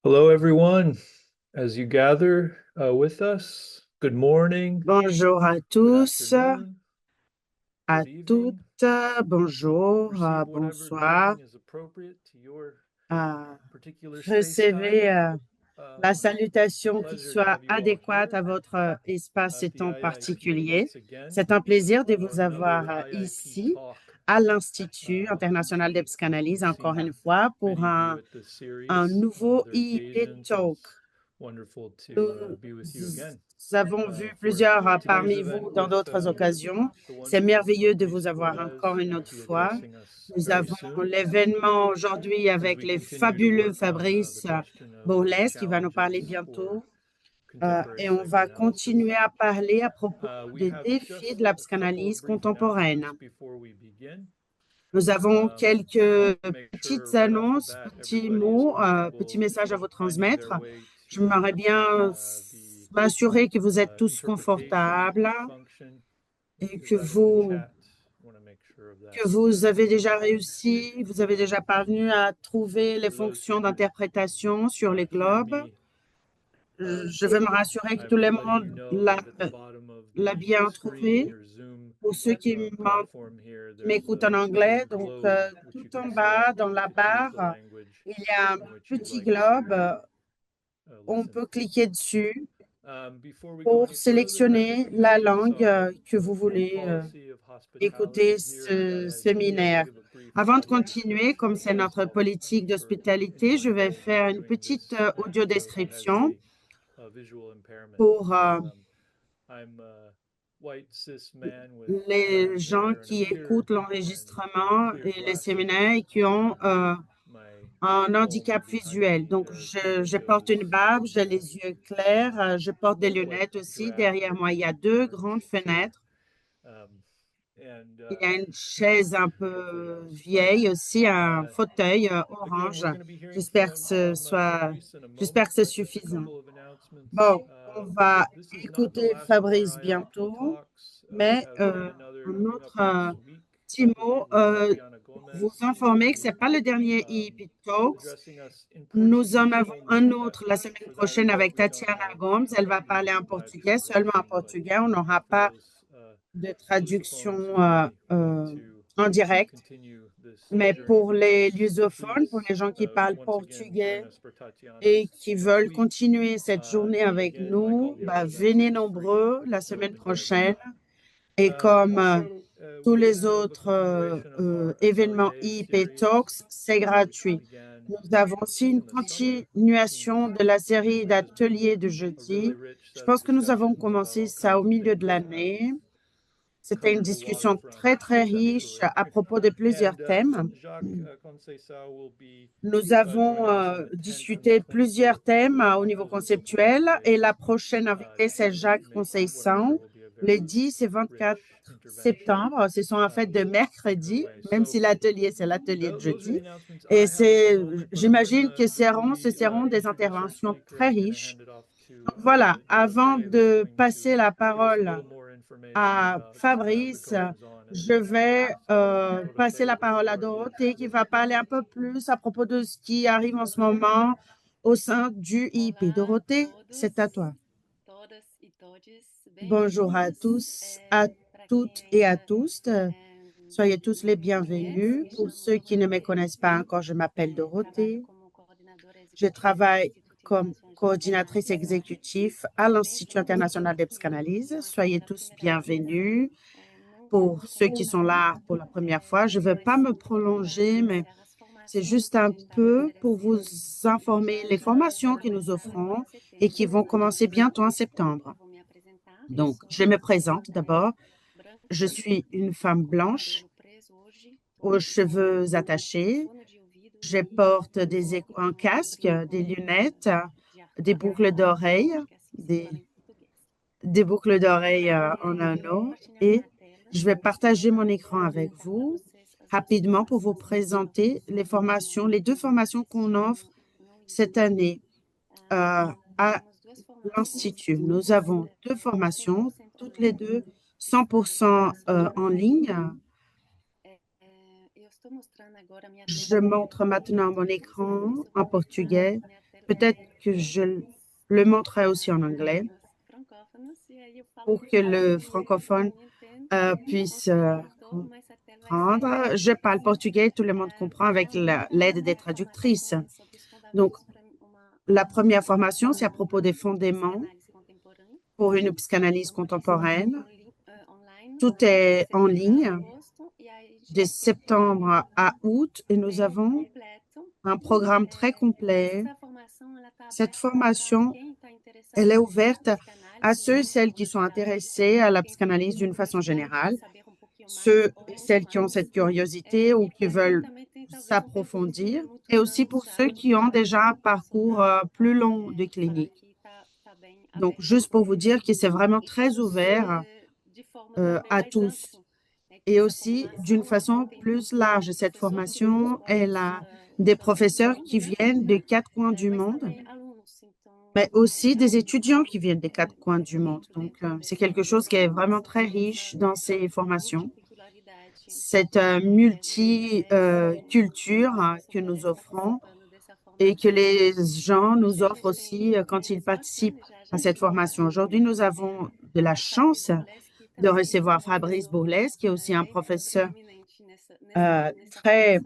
Hello, everyone. As you gather with us, good morning, Bonjour à good tous, afternoon, à good evening. toutes, bonjour, Receive whatever bonsoir. greeting is appropriate to your euh, particular space-time. Recevez la It's a salutation qui pleasure to soit have you all adéquate here à votre espace et at the temps IIIT particulier. once again C'est un plaisir de for vous another avoir IIP ici talk. à l'Institut international de We've psychanalyse, encore seen une fois, pour many of you at this un series on nouveau other IIP occasions, and Talk. it's wonderful to Nous be with you again. avons vu For plusieurs today's parmi event vous dans with d'autres occasions. the C'est wonderful merveilleux de Fabrice vous avoir Bourles, encore une who will autre be fois. addressing us Nous very avons soon l'événement aujourd'hui as avec we les continue to fabuleux work on the Fabrice question of Bourles qui va nous parler challenges for bientôt. contemporary Et on va psychoanalysis. continuer à parler à propos We des have défis just de la a couple of psychanalyse brief contemporaine. announcements before we begin. Nous avons I quelques want to make sure petites right off the annonces, bat petits everybody is mots, petits comfortable messages à vous finding their transmettre. way Je m'aimerais to bien the m'assurer que vous êtes tous interpretation confortables function, et because that in the chat, I want to make sure of that. que vous avez déjà réussi, vous avez déjà parvenu à trouver les For those who fonctions could d'interprétation sur les hear globes. me, Je vais me rassurer que tout I'm le letting you monde know that at the bottom of l'a the bien screen in trouvé. your Zoom Pour ceux qui platform here, there's m'écoutent en a anglais, little donc globe which you tout can en bas, select dans la to choose the barre, language il y a un in which you'd petit like globe. to On listen. peut cliquer dessus Before we go pour any further, sélectionner la it's langue our que vous voulez policy of écouter hospitality here at the ce IIT to séminaire. give a brief Avant de audio continuer, comme description c'est as notre well politique for d'hospitalité, je anyone vais who is faire une viewing petite this audio who has description a visual impairment. pour I'm a white cis man with les brown gens hair and a qui beard écoutent and l'enregistrement clear et les glasses. séminaires et qui ont My un phone will handicap be hiding visuel. Donc, the je porte windows une barbe, j'ai les yeux clairs, je porte des quite lunettes aussi. Derrière moi, il y a drab deux orange grandes too. fenêtres. Um, and Il y a une chaise un hopefully peu that'll suffice. vieille aussi, un fauteuil Again, orange. we're going to be hearing J'espère que Fabrice in a j'espère moment, que c'est but just a suffisant. couple of announcements. Bon, on va This is not the écouter last of our Fabrice IAPE bientôt, talks. We mais have yet another un coming autre up next week, petit I mot believe, with Tatiana pour vous Gomez in informer que ce n'est Lisbon, pas le dernier EP Talks. addressing us in Nous en Portuguese avons only. un That, autre la semaine for that prochaine event, avec we don't Tatiana have Gomes. Elle va parler en the live portugais, seulement en translation, but portugais. On n'aura for pas de those traduction ophones who may want to en direct. continue this Mais journey pour with les us, lusophones, pour please les gens qui parlent once again join portugais us for et Tatiana's qui next veulent week. continuer cette journée avec Again, like all nous, the bah, other events, venez it's free. nombreux la It's semaine open to everyone. prochaine. Et comme Also, tous we les have a autres continuation of our événements Atelier IP series, Talks, c'est which gratuit. began Nous avons aussi une in the summer. continuation de la série Has been d'ateliers de a really jeudi. rich Je set of pense que nous avons discussions about commencé all ça kinds au of milieu de things. l'année. C'était une Covered the discussion waterfront, très, très riche essentially. à propos de plusieurs And thèmes. Jacques Conceição will be Nous avons joining us on the 10th and the discuté plusieurs 24th thèmes au niveau of conceptuel et la prochaine invitée, c'est for Jacques what I'm sure Conceição, will be a les very 10 et rich 24 intervention septembre. Ce sont en fait de in her mercredi, way. même So si l'atelier, c'est l'atelier de those are the jeudi. announcements Et I have at the moment, but I'm j'imagine gonna que ce quickly seront des introduce our interventions speaker très and kind of riches. hand it off to Donc voilà, avant Jorge, who's de going passer to la give us a parole little more information à about the Fabrice, goings-on at je the vais IAPE. So, passer la Dorothée, the parole à floor is Dorothée qui va yours. parler un peu plus à propos de ce qui arrive en ce moment au sein du IP. Olá a Dorothée, todos, c'est à toi. todas e todes, Bonjour à bem-vindos. tous, à Para toutes quem et à ainda tous. Soyez tous não les me conhece, bienvenus. me Pour chamo ceux qui ne me Dorothée connaissent pas Levi, encore, je m'appelle trabalho Dorothée. como coordenadora Je executiva do travaille Instituto comme Internacional de coordinatrice Psicanálise. exécutive à l'Institut Bem-vindos a international de todos que psychanalyse. estão aqui Soyez pela tous primeira vez. bienvenus. Não vou Pour me ceux qui sont prolongar, là pour la première fois, je ne vais pois pas me são para prolonger, mais iniciar as c'est formações juste que a un gente está peu pour vous oferecendo informer já les já formations que nous começando agora offrons em et qui setembro. vont commencer bientôt en septembre. Eu vou me apresentar. Eu Donc, sou je uma me présente mulher d'abord. Je branca, suis une femme com o blanche cabelo preso hoje. aux Estou cheveux com attachés. fone de ouvido Je e porte un um casque, des lunettes, de des arco. boucles d'oreilles, Acho que é assim que se fala des, em português. des boucles d'oreilles en Eu vou anneau compartilhar et minha tela je vais partager mon écran para avec apresentar para vous vocês as duas rapidement pour vous formações que nós présenter temos les formations, les deux formations nesse qu'on offre no cette IPE. année à Temos duas formações, l'Institut. Nous avons deux todas formations, 100% toutes les online, deux que são 100% en ligne. eu estou mostrando agora a minha Je tela em montre português. maintenant mon Vamos ver écran se eu en consigo portugais. compartilhar a tela Peut-être que je le montrerai aussi en anglais pour que le francophone puisse comprendre. Je parle portugais, tout le monde comprend avec l'aide des traductrices. Donc, la première formation, c'est à propos des fondements pour une psychanalyse contemporaine. Tout est en ligne de septembre à août et nous avons un programme très complet. Cette formation, elle est ouverte à ceux et celles qui sont intéressés à la psychanalyse d'une façon générale, ceux et celles qui ont cette curiosité ou qui veulent s'approfondir, et aussi pour ceux qui ont déjà un parcours plus long de clinique. Donc, juste pour vous dire que c'est vraiment très ouvert à tous. Et aussi, d'une façon plus large, cette formation, elle a des professeurs qui viennent des quatre coins du monde, mais aussi des étudiants qui viennent des quatre coins du monde. Donc, c'est quelque chose qui est vraiment très riche dans ces formations. Cette multiculture que nous offrons et que les gens nous offrent aussi quand ils participent à cette formation. Aujourd'hui, nous avons de la chance de recevoir Fabrice Bourles, qui est aussi un professeur très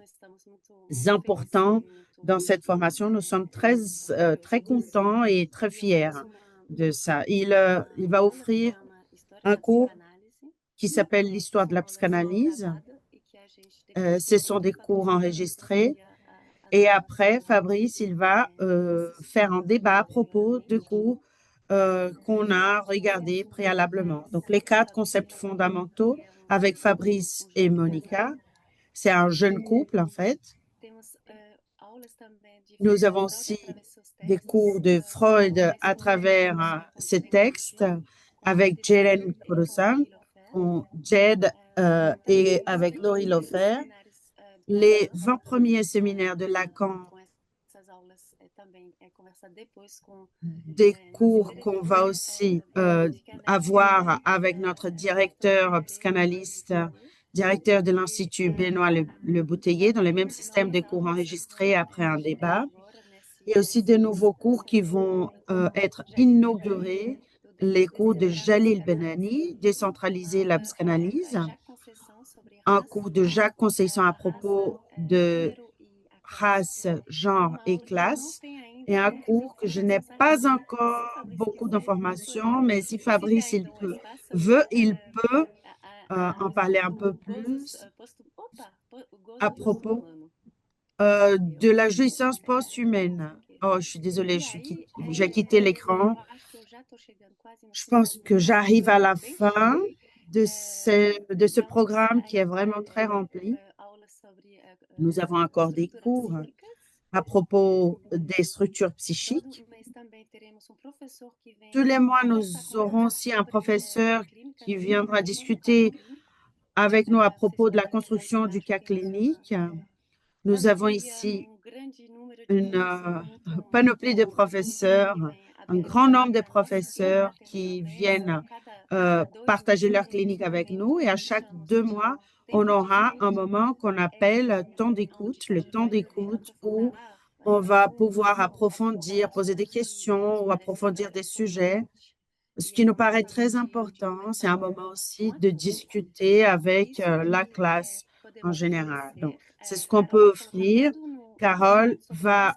important dans cette formation. Nous sommes très contents et très fiers de ça. Il va offrir un cours qui s'appelle l'histoire de la psychanalyse. Ce sont des cours enregistrés. Et après, Fabrice, il va faire un débat à propos de cours qu'on a regardés préalablement. Donc, les quatre concepts fondamentaux avec Fabrice et Monica, c'est un jeune couple, en fait. Nous avons aussi des cours de Freud à travers ces textes avec Jeren Kurosan, Jed et avec Laurie Lofer. Les 20 premiers séminaires de Lacan, des cours qu'on va aussi avoir avec notre directeur psychanalyste, directeur de l'Institut Benoît Le Bouteiller, dans le même système de cours enregistrés après un débat. Et aussi de nouveaux cours qui vont être inaugurés, les cours de Jalil Benani, décentraliser la psychanalyse, un cours de Jacques Conceição à propos de race, genre et classe, et un cours que je n'ai pas encore beaucoup d'informations, mais si Fabrice il peut en parler un peu plus à propos de la jouissance post-humaine. Oh, je suis désolée, j'ai quitté l'écran. Je pense que j'arrive à la fin de ce programme qui est vraiment très rempli. Nous avons encore des cours à propos des structures psychiques. Tous les mois, nous aurons aussi un professeur qui viendra discuter avec nous à propos de la construction du cas clinique. Nous avons ici une panoplie de professeurs, un grand nombre de professeurs qui viennent partager leur clinique avec nous et à chaque 2 mois, on aura un moment qu'on appelle temps d'écoute, le temps d'écoute où on va pouvoir approfondir, poser des questions ou approfondir des sujets. Ce qui nous paraît très important, c'est un moment aussi de discuter avec la classe en général. Donc, c'est ce qu'on peut offrir. Carole va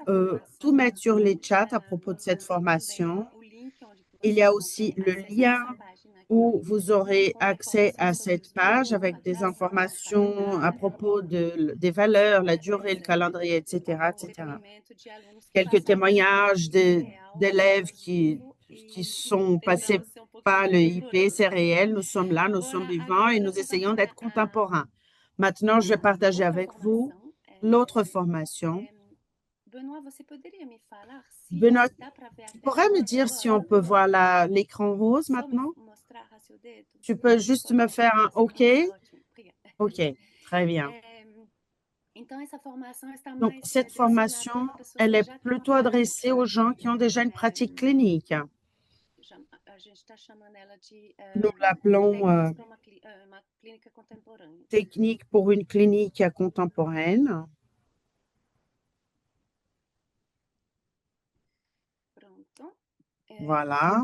tout mettre sur les chats à propos de cette formation. Il y a aussi le lien où vous aurez accès à cette page avec des informations à propos des valeurs, la durée, le calendrier, etc., etc. Quelques témoignages d'élèves qui sont passés par le IP, c'est réel, nous sommes là, nous sommes vivants et nous essayons d'être contemporains. Maintenant, je vais partager avec vous l'autre formation. Benoît, tu pourrais me dire si on peut voir l'écran rose maintenant? Tu peux juste me faire un OK? OK, très bien. Donc, cette formation, elle est plutôt adressée aux gens qui ont déjà une pratique clinique. Nous l'appelons technique pour une clinique contemporaine. Voilà.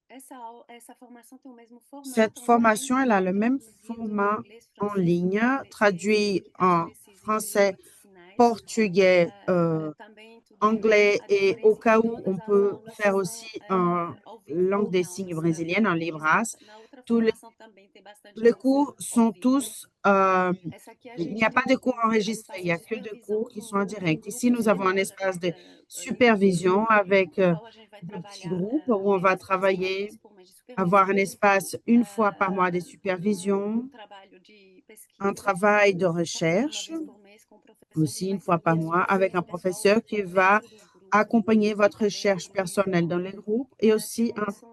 Essa formação tem o mesmo Cette formato formation, online, elle a le même traduzido do format inglês, en francês, ligne, português, traduit a gente en precisa de français, língua de sinais, portugais, também tudo bem. anglais A et au diferença é cas que où, on todas as peut aulas faire são aussi en ao vivo, langue des não signes necessariamente brésilienne, en por Zoom. libras. Na outra Tous les, formação também tem bastante les coisa cours ao sont vivo. tous, Essa aqui a il n'y a gente pas de cours tem um enregistrés, il espaço n'y de a que de supervisão cours qui sont en com direct. Ici, grupos nous avons un menores, espace de livres, supervision avec no qual a gente vai de petits trabalhar groupes où on va um espaço uma travailler, vez por mês de avoir un supervisão, espace une fois par mois de um supervision, trabalho de un pesquisa, travail de também uma recherche, vez por mês com o professor que aussi une vai fois par seguir a mois, sua avec pesquisa un pessoal professeur qui va dentro dos grupos. accompagner votre recherche personnelle dans les groupes et aussi Temos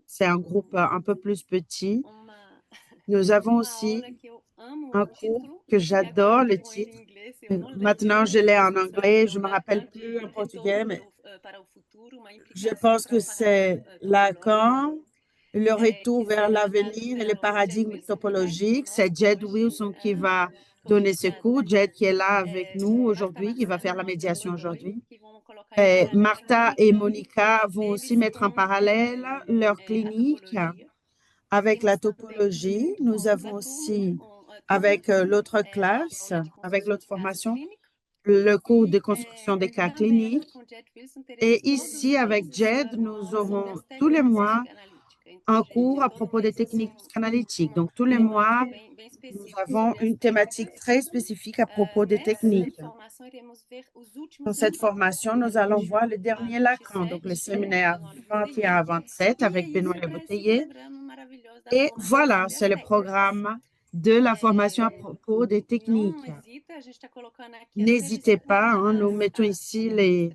c'est un groupe un peu plus petit. uma, Nous avons uma aussi aula que eu amo un o cours título que e agora eu j'adore tô le com ele titre. em inglês, eu não lembro, Maintenant, je l'ai en mas anglais, je é me o rappelle Lacan plus en de portugais, retorno mais para o futuro, uma je implicação pense para que o paradigma c'est topológico, Lacan, le retour que vers será dado l'avenir et le pelo Jed paradigme Wilson, que está aqui topologique. C'est conosco Jed hoje. Wilson qui va Muito donner ce obrigada. cours. Jed qui est là avec nous Marta aujourd'hui, qui va faire Marcelo, la Mônica médiation Godoy, aujourd'hui. que vão colocar em Et paralelo a Martha et clínica Monica vont aussi deles mettre en com parallèle leur a clinique topologia. avec la Temos também, topologie. com Nous a outra avons turma, aussi turma avec l'autre a classe, aula de avec construção l'autre de caso formation, clínico. le cours de E construction des cas também agora cliniques. com o Jed Wilson Et teremos todos ici, os avec meses Jed, uma nous aula sobre aurons as tous les técnicas de mois psicanalítica. Então, un gente, cours à todo propos des mês techniques psychanalytiques. Donc, tous les temático mois, bem nous específico avons sobre as une thématique técnicas. très spécifique à propos des Nessa techniques. formação, iremos ver os Dans últimos cette encontros formation, nous allons voir le a dernier Lacan, donc le 27 com séminaire Benoît 21 Bouteiller. à 27 E é avec Benoît isso Le para esse Bouteiller. programa maravilhoso da Et formação voilà, sobre c'est as le técnicas. programme de la formation à propos des Não techniques. hesita, a gente está colocando aqui N'hésitez pas, hein, nous mettons ici les,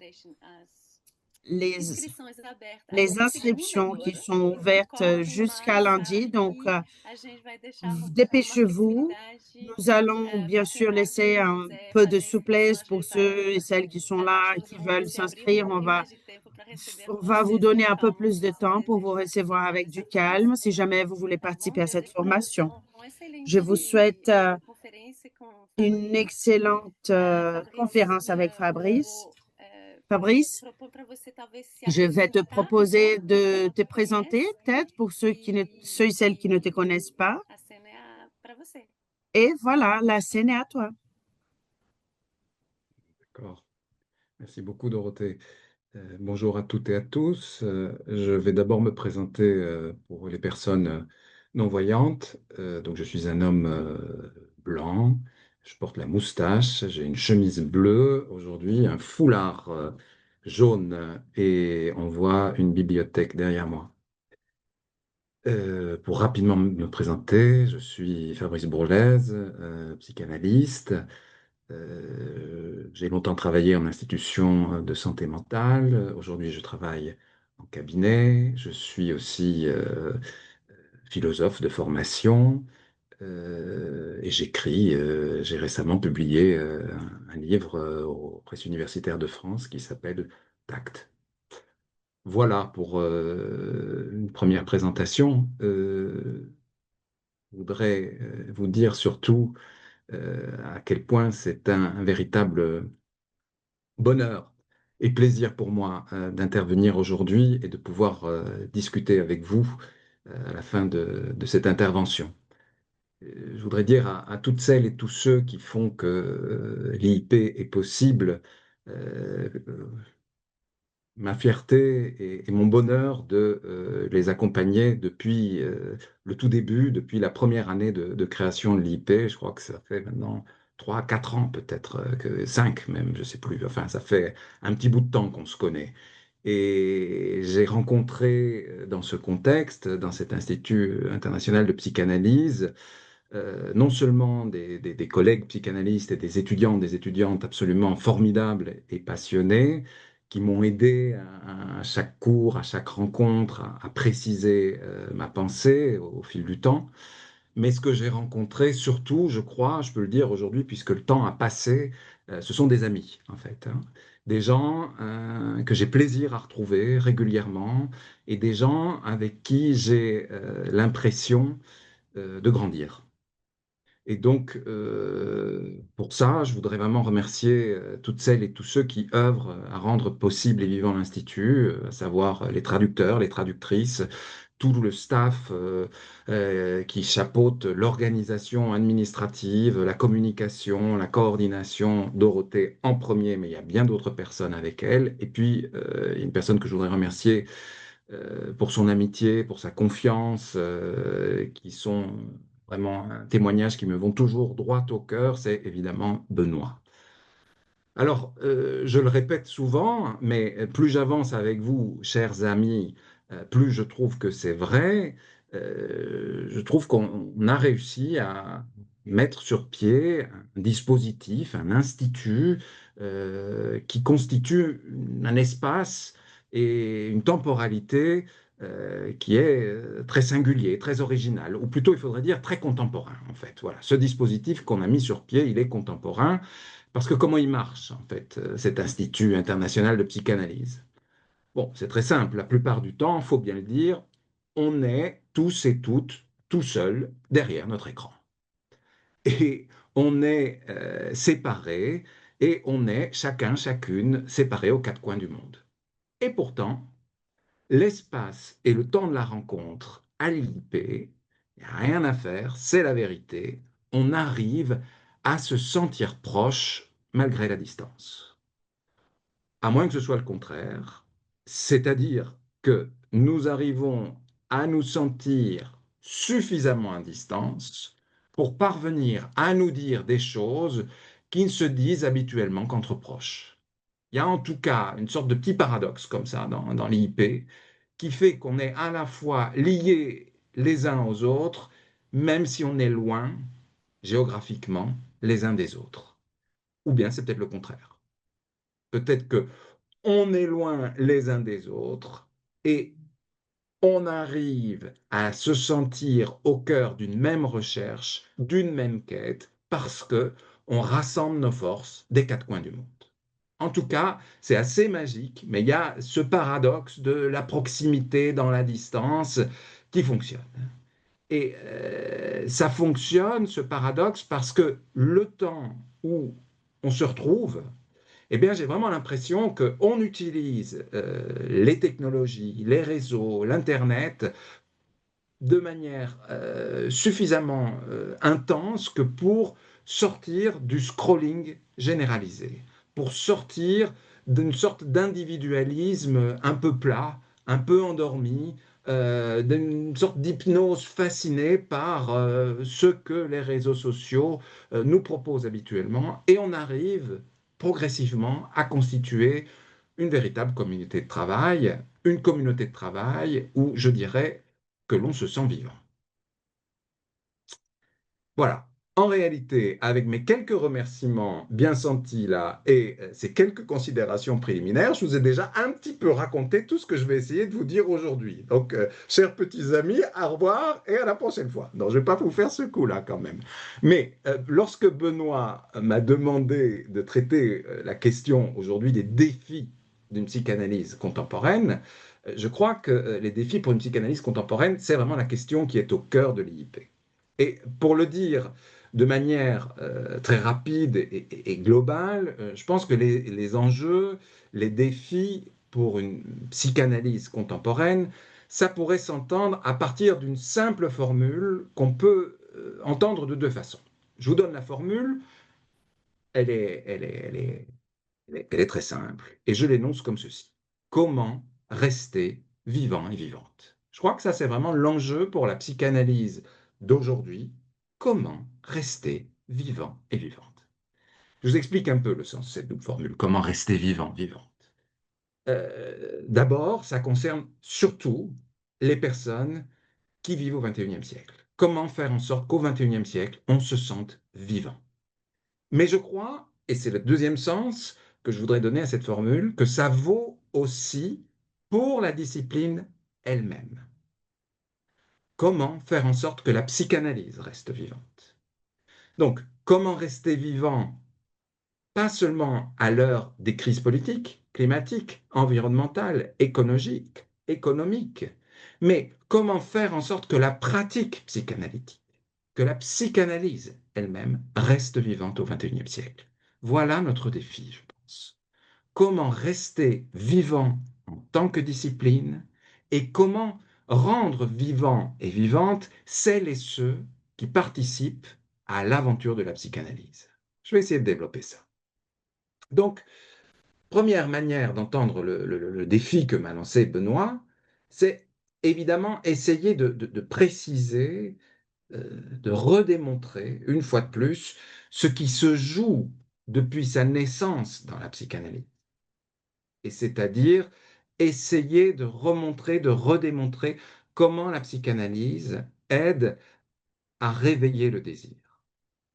inscrições abertas les até segunda inscriptions qui agora. sont Então, ouvertes corre jusqu'à mais, lundi. Donc, que a gente vai deixar uma dépêchez-vous. flexibilidade Nous allons bien para sûr quem laisser un quiser peu de fazer a inscrição. souplesse A pour gente vai ceux et celles qui sont là acho et que qui veulent se abrir um s'inscrire. pouquinho mais de tempo para receber On va vous vocês donner com un peu calma, plus se de vocês temps pour vous desejam recevoir participar avec dessa du calme si formação. jamais vous voulez Tá bom? participer à Eu cette declaro formation. um excelente Je vous souhaite conferência com une Fabrício. excellente Fabrício, conférence avec Fabrice. vou Fabrice, propor para você talvez se je vais te apresentar proposer pouco, para de quem te não te présenter, conhece, peut-être pour ceux ceux et celles qui ne te connaissent pas. a cena é para você. Et voilà, la scène est à toi. D'accord. Merci beaucoup, Dorothée. Bonjour à toutes et à tous. Je vais d'abord me présenter pour les personnes non-voyantes. Donc, je suis un homme blanc. Je porte la moustache. J'ai une chemise bleue aujourd'hui, un foulard jaune et on voit une bibliothèque derrière moi. Pour rapidement me présenter, je suis Fabrice Bourlaise, psychanalyste. J'ai longtemps travaillé en institution de santé mentale. Aujourd'hui, je travaille en cabinet. Je suis aussi philosophe de formation et j'écris. J'ai récemment publié un livre aux presses universitaires de France qui s'appelle Tact. Voilà pour une première présentation. Je voudrais vous dire surtout à quel point c'est un véritable bonheur et plaisir pour moi d'intervenir aujourd'hui et de pouvoir discuter avec vous à la fin de cette intervention. Je voudrais dire à toutes celles et tous ceux qui font que l'IIP est possible, euh, ma fierté et mon bonheur de les accompagner depuis le tout début, depuis la première année de création de l'IIP. Je crois que ça fait maintenant 3, 4 ans peut-être, que 5 même, je ne sais plus. Enfin, ça fait un petit bout de temps qu'on se connaît. Et j'ai rencontré dans ce contexte, dans cet Institut international de psychanalyse, non seulement des collègues psychanalystes et des étudiants, des étudiantes absolument formidables et passionnés, qui m'ont aidé à chaque cours, à chaque rencontre, à préciser ma pensée au fil du temps. Mais ce que j'ai rencontré, surtout, je crois, je peux le dire aujourd'hui, puisque le temps a passé, ce sont des amis, en fait, hein. Des gens que j'ai plaisir à retrouver régulièrement et des gens avec qui j'ai l'impression de grandir. Et donc, pour ça, je voudrais vraiment remercier toutes celles et tous ceux qui œuvrent à rendre possible et vivant l'Institut, à savoir les traducteurs, les traductrices, tout le staff qui chapeaute l'organisation administrative, la communication, la coordination, Dorothée en premier, mais il y a bien d'autres personnes avec elle. Et puis, une personne que je voudrais remercier pour son amitié, pour sa confiance, qui sont vraiment un témoignage qui me vont toujours droit au cœur, c'est évidemment Benoît. Alors, je le répète souvent, mais plus j'avance avec vous, chers amis, plus je trouve que c'est vrai. Je trouve qu'on a réussi à mettre sur pied un dispositif, un institut qui constitue un espace et une temporalité qui est très singulier, très original, ou plutôt il faudrait dire très contemporain en fait. Voilà, ce dispositif qu'on a mis sur pied, il est contemporain. Parce que comment il marche, en fait, cet Institut international de psychanalyse? Bon, c'est très simple. La plupart du temps, il faut bien le dire, on est tous et toutes tout seuls derrière notre écran. Et on est séparés et on est chacun, chacune séparés aux quatre coins du monde. Et pourtant, l'espace et le temps de la rencontre à l'IP, il n'y a rien à faire, c'est la vérité. On arrive à se sentir proche malgré la distance. À moins que ce soit le contraire, c'est-à-dire que nous arrivons à nous sentir suffisamment à distance pour parvenir à nous dire des choses qui ne se disent habituellement qu'entre proches. Il y a en tout cas une sorte de petit paradoxe comme ça dans l'IP qui fait qu'on est à la fois liés les uns aux autres, même si on est loin géographiquement les uns des autres. Ou bien c'est peut-être le contraire. Peut-être que on est loin les uns des autres et on arrive à se sentir au cœur d'une même recherche, d'une même quête, parce que on rassemble nos forces des quatre coins du monde. En tout cas, c'est assez magique, mais il y a ce paradoxe de la proximité dans la distance qui fonctionne. Et ça fonctionne, ce paradoxe, parce que le temps où on se retrouve, eh bien, j'ai vraiment l'impression qu'on utilise les technologies, les réseaux, l'Internet de manière suffisamment intense que pour sortir du scrolling généralisé, pour sortir d'une sorte d'individualisme un peu plat, un peu endormi, d'une sorte d'hypnose fascinée par ce que les réseaux sociaux nous proposent habituellement, et on arrive progressivement à constituer une véritable communauté de travail, une communauté de travail où je dirais que l'on se sent vivant. Voilà. En réalité, avec mes quelques remerciements bien sentis là et ces quelques considérations préliminaires, je vous ai déjà un petit peu raconté tout ce que je vais essayer de vous dire aujourd'hui. Donc, chers petits amis, au revoir et à la prochaine fois. Non, je ne vais pas vous faire ce coup-là quand même. Mais lorsque Benoît m'a demandé de traiter la question aujourd'hui des défis d'une psychanalyse contemporaine, je crois que les défis pour une psychanalyse contemporaine, c'est vraiment la question qui est au cœur de l'IIP. Et pour le dire de manière très rapide et globale, je pense que les enjeux, les défis pour une psychanalyse contemporaine, ça pourrait s'entendre à partir d'une simple formule qu'on peut entendre de deux façons. Je vous donne la formule, elle est très simple, et je l'énonce comme ceci. Comment rester vivant et vivante? Je crois que ça, c'est vraiment l'enjeu pour la psychanalyse d'aujourd'hui. Comment rester vivant et vivante? Je vous explique un peu le sens de cette double formule. Comment rester vivant, vivante? D'abord, ça concerne surtout les personnes qui vivent au XXIe siècle. Comment faire en sorte qu'au XXIe siècle, on se sente vivant? Mais je crois, et c'est le deuxième sens que je voudrais donner à cette formule, que ça vaut aussi pour la discipline elle-même. Comment faire en sorte que la psychanalyse reste vivante? Donc, comment rester vivant, pas seulement à l'heure des crises politiques, climatiques, environnementales, économiques, mais comment faire en sorte que la pratique psychanalytique que la psychanalyse elle-même reste vivante au XXIe siècle. Voilà notre défi, je pense. Comment rester vivant en tant que discipline et comment rendre vivants et vivantes celles et ceux qui participent à l'aventure de la psychanalyse. Je vais essayer de développer ça. Donc, première manière d'entendre le défi que m'a lancé Benoît, c'est évidemment essayer de préciser, de redémontrer, une fois de plus, ce qui se joue depuis sa naissance dans la psychanalyse. Et c'est-à-dire essayer de remontrer, de redémontrer comment la psychanalyse aide à réveiller le désir.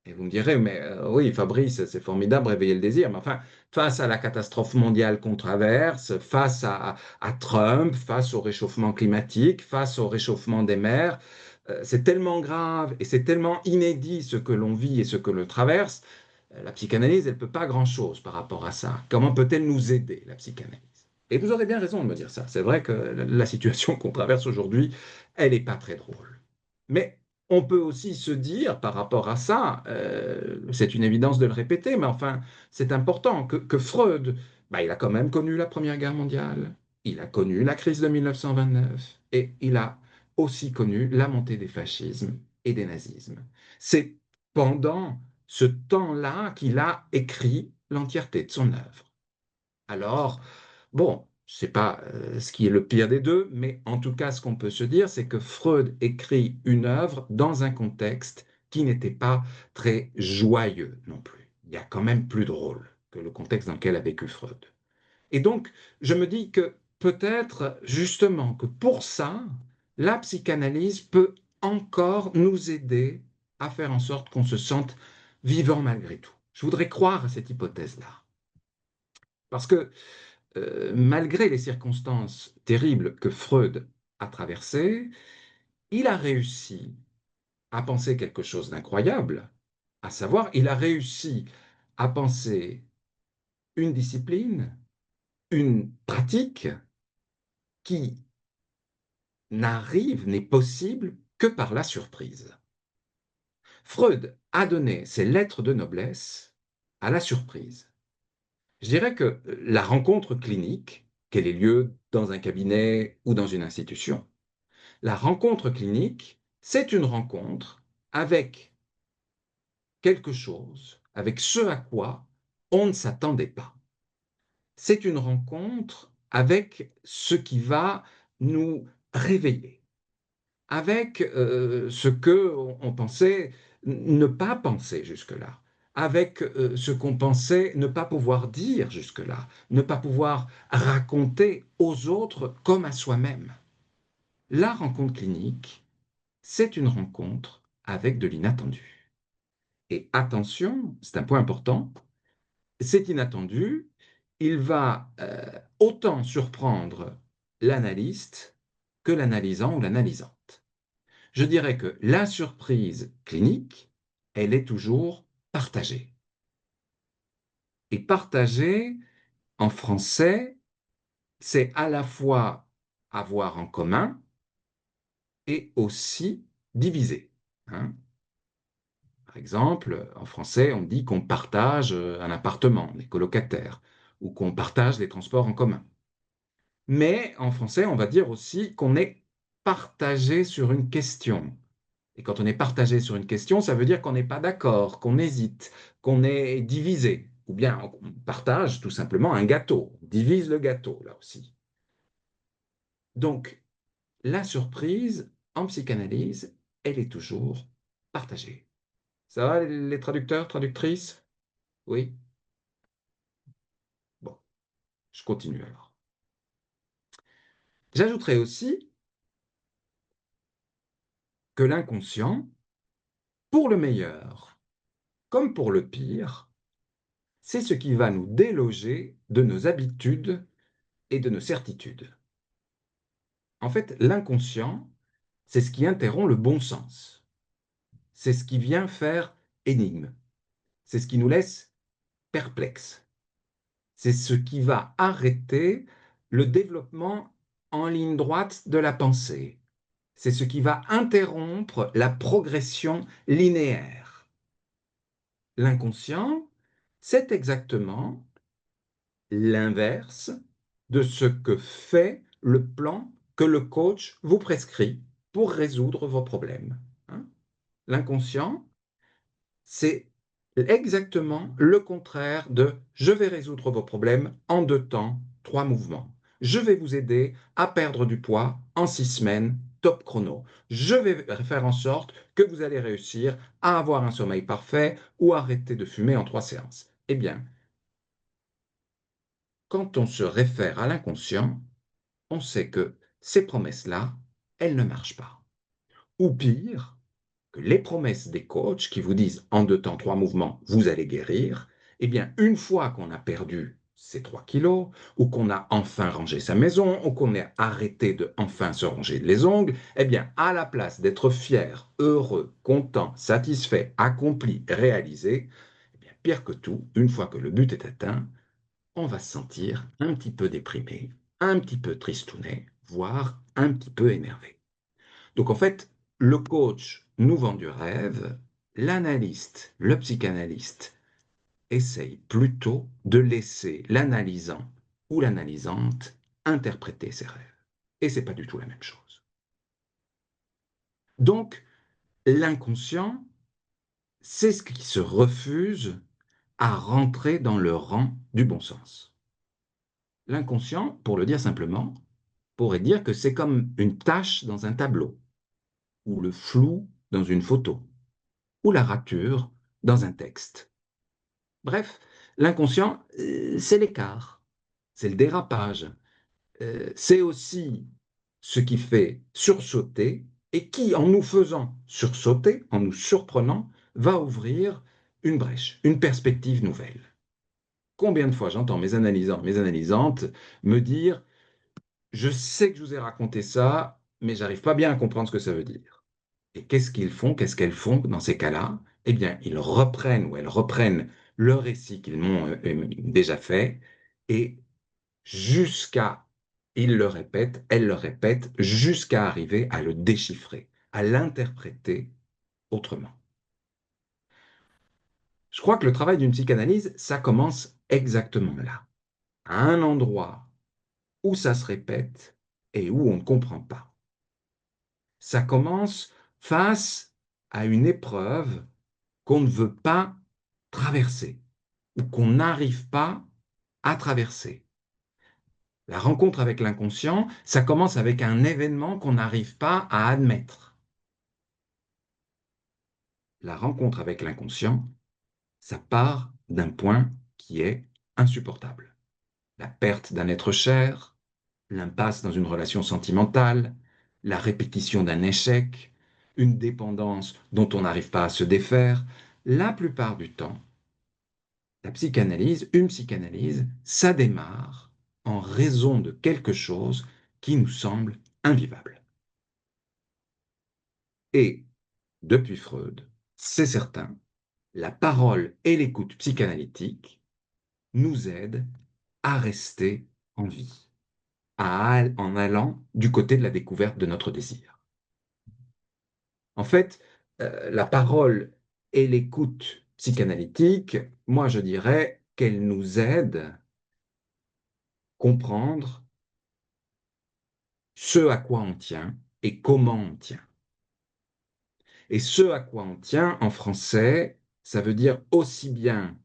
Et vous me direz, mais oui, Fabrice, c'est formidable, réveiller le désir, mais enfin, face à la catastrophe mondiale qu'on traverse, face à Trump, face au réchauffement climatique, face au réchauffement des mers, c'est tellement grave et c'est tellement inédit ce que l'on vit et ce que l'on traverse, la psychanalyse, elle ne peut pas grand-chose par rapport à ça. Comment peut-elle nous aider, la psychanalyse? Et vous aurez bien raison de me dire ça. C'est vrai que la situation qu'on traverse aujourd'hui, elle n'est pas très drôle. Mais on peut aussi se dire par rapport à ça, c'est une évidence de le répéter, mais enfin, c'est important que Freud, bah, il a quand même connu la Première Guerre mondiale, il a connu la crise de 1929, et il a aussi connu la montée des fascismes et des nazismes. C'est pendant ce temps-là qu'il a écrit l'entièreté de son œuvre. Alors, bon, je ne sais pas ce qui est le pire des deux, mais en tout cas, ce qu'on peut se dire, c'est que Freud écrit une œuvre dans un contexte qui n'était pas très joyeux non plus. Il y a quand même plus drôle que le contexte dans lequel a vécu Freud. Et donc, je me dis que peut-être justement que pour ça, la psychanalyse peut encore nous aider à faire en sorte qu'on se sente vivant malgré tout. Je voudrais croire à cette hypothèse-là. Parce que malgré les circonstances terribles que Freud a traversées, il a réussi à penser quelque chose d'incroyable, à savoir, il a réussi à penser une discipline, une pratique qui n'arrive, n'est possible que par la surprise. Freud a donné ses lettres de noblesse à la surprise. Je dirais que la rencontre clinique, qu'elle ait lieu dans un cabinet ou dans une institution, la rencontre clinique, c'est une rencontre avec quelque chose, avec ce à quoi on ne s'attendait pas. C'est une rencontre avec ce qui va nous réveiller, avec ce que on pensait ne pas penser jusque-là, avec ce qu'on pensait ne pas pouvoir dire jusque-là, ne pas pouvoir raconter aux autres comme à soi-même. La rencontre clinique, c'est une rencontre avec de l'inattendu. Et attention, c'est un point important, cet inattendu, il va autant surprendre l'analyste que l'analysant ou l'analysante. Je dirais que la surprise clinique, elle est toujours partagée. Et partagée, en français, c'est à la fois avoir en commun et aussi diviser. Hein. Par exemple, en français, on dit qu'on partage un appartement, on est colocataire, ou qu'on partage les transports en commun. Mais en français, on va dire aussi qu'on est partagé sur une question. Et quand on est partagé sur une question, ça veut dire qu'on n'est pas d'accord, qu'on hésite, qu'on est divisé. Ou bien on partage tout simplement un gâteau, on divise le gâteau, là aussi. Donc, la surprise en psychanalyse, elle est toujours partagée. Ça va, les traducteurs, traductrices? Oui? Bon, je continue alors. J'ajouterai aussi que l'inconscient, pour le meilleur comme pour le pire, c'est ce qui va nous déloger de nos habitudes et de nos certitudes. En fait, l'inconscient, c'est ce qui interrompt le bon sens. C'est ce qui vient faire énigme. C'est ce qui nous laisse perplexes. C'est ce qui va arrêter le développement en ligne droite de la pensée. c'est ce qui va interrompre la progression linéaire. L'inconscient, c'est exactement l'inverse de ce que fait le plan que le coach vous prescrit pour résoudre vos problèmes. Hein. L'inconscient, c'est exactement le contraire de je vais résoudre vos problèmes en 2 temps, 3 mouvements. Je vais vous aider à perdre du poids en 6 semaines, top chrono. Je vais faire en sorte que vous allez réussir à avoir un sommeil parfait ou arrêter de fumer en 3 séances. Eh bien, quand on se réfère à l'inconscient, on sait que ces promesses-là, elles ne marchent pas. Ou pire, que les promesses des coachs qui vous disent en 2 temps, 3 mouvements, vous allez guérir, eh bien, une fois qu'on a perdu ces 3 kilos, ou qu'on a enfin rangé sa maison, ou qu'on a arrêté de enfin se ranger les ongles, eh bien, à la place d'être fier, heureux, content, satisfait, accompli, réalisé, eh bien, pire que tout, une fois que le but est atteint, on va se sentir un petit peu déprimé, un petit peu tristounet, voire un petit peu énervé. Donc en fait, le coach nous vend du rêve, l'analyste, le psychanalyste essaye plutôt de laisser l'analysant ou l'analysante interpréter ses rêves. Et c'est pas du tout la même chose. Donc l'inconscient, c'est ce qui se refuse à rentrer dans le rang du bon sens. L'inconscient, pour le dire simplement, pourrait dire que c'est comme une tache dans un tableau, ou le flou dans une photo, ou la rature dans un texte. Bref, l'inconscient, c'est l'écart, c'est le dérapage, c'est aussi ce qui fait sursauter et qui, en nous faisant sursauter, en nous surprenant, va ouvrir une brèche, une perspective nouvelle. Combien de fois j'entends mes analysants, mes analysantes me dire je sais que je vous ai raconté ça, mais j'arrive pas bien à comprendre ce que ça veut dire. Et qu'est-ce qu'ils font, qu'est-ce qu'elles font dans ces cas-là? Eh bien, ils reprennent ou elles reprennent le récit qu'ils m'ont déjà fait et jusqu'à, ils le répètent, elles le répètent, jusqu'à arriver à le déchiffrer, à l'interpréter autrement. Je crois que le travail d'une psychanalyse, ça commence exactement là, à un endroit où ça se répète et où on ne comprend pas. Ça commence face à une épreuve qu'on ne veut pas traverser ou qu'on n'arrive pas à traverser. La rencontre avec l'inconscient, ça commence avec un événement qu'on n'arrive pas à admettre. La rencontre avec l'inconscient, ça part d'un point qui est insupportable. La perte d'un être cher, l'impasse dans une relation sentimentale, la répétition d'un échec, une dépendance dont on n'arrive pas à se défaire. La plupart du temps, la psychanalyse, une psychanalyse, ça démarre en raison de quelque chose qui nous semble invivable. Et, depuis Freud, c'est certain, la parole et l'écoute psychanalytique nous aident à rester en vie, en allant du côté de la découverte de notre désir. En fait, la parole et l'écoute psychanalytique, moi je dirais qu'elle nous aide à comprendre ce à quoi on tient et comment on tient. Et ce à quoi on tient en français, ça veut dire aussi bien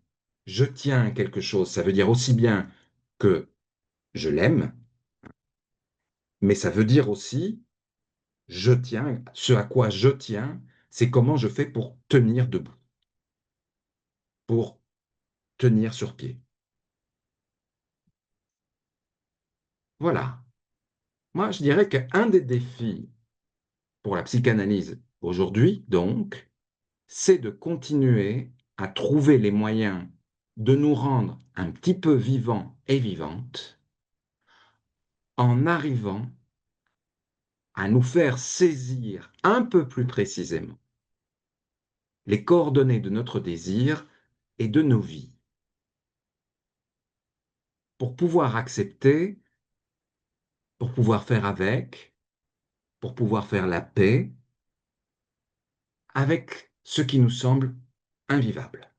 je tiens à quelque chose, ça veut dire aussi bien que je l'aime, mais ça veut dire aussi je tiens, ce à quoi je tiens, c'est comment je fais pour tenir debout, pour tenir sur pied. Voilà. Moi, je dirais qu'un des défis pour la psychanalyse aujourd'hui, donc, c'est de continuer à trouver les moyens de nous rendre un petit peu vivants et vivantes en arrivant à nous faire saisir un peu plus précisément les coordonnées de notre désir et de nos vies pour pouvoir accepter, pour pouvoir faire avec, pour pouvoir faire la paix avec ce qui nous semble invivable.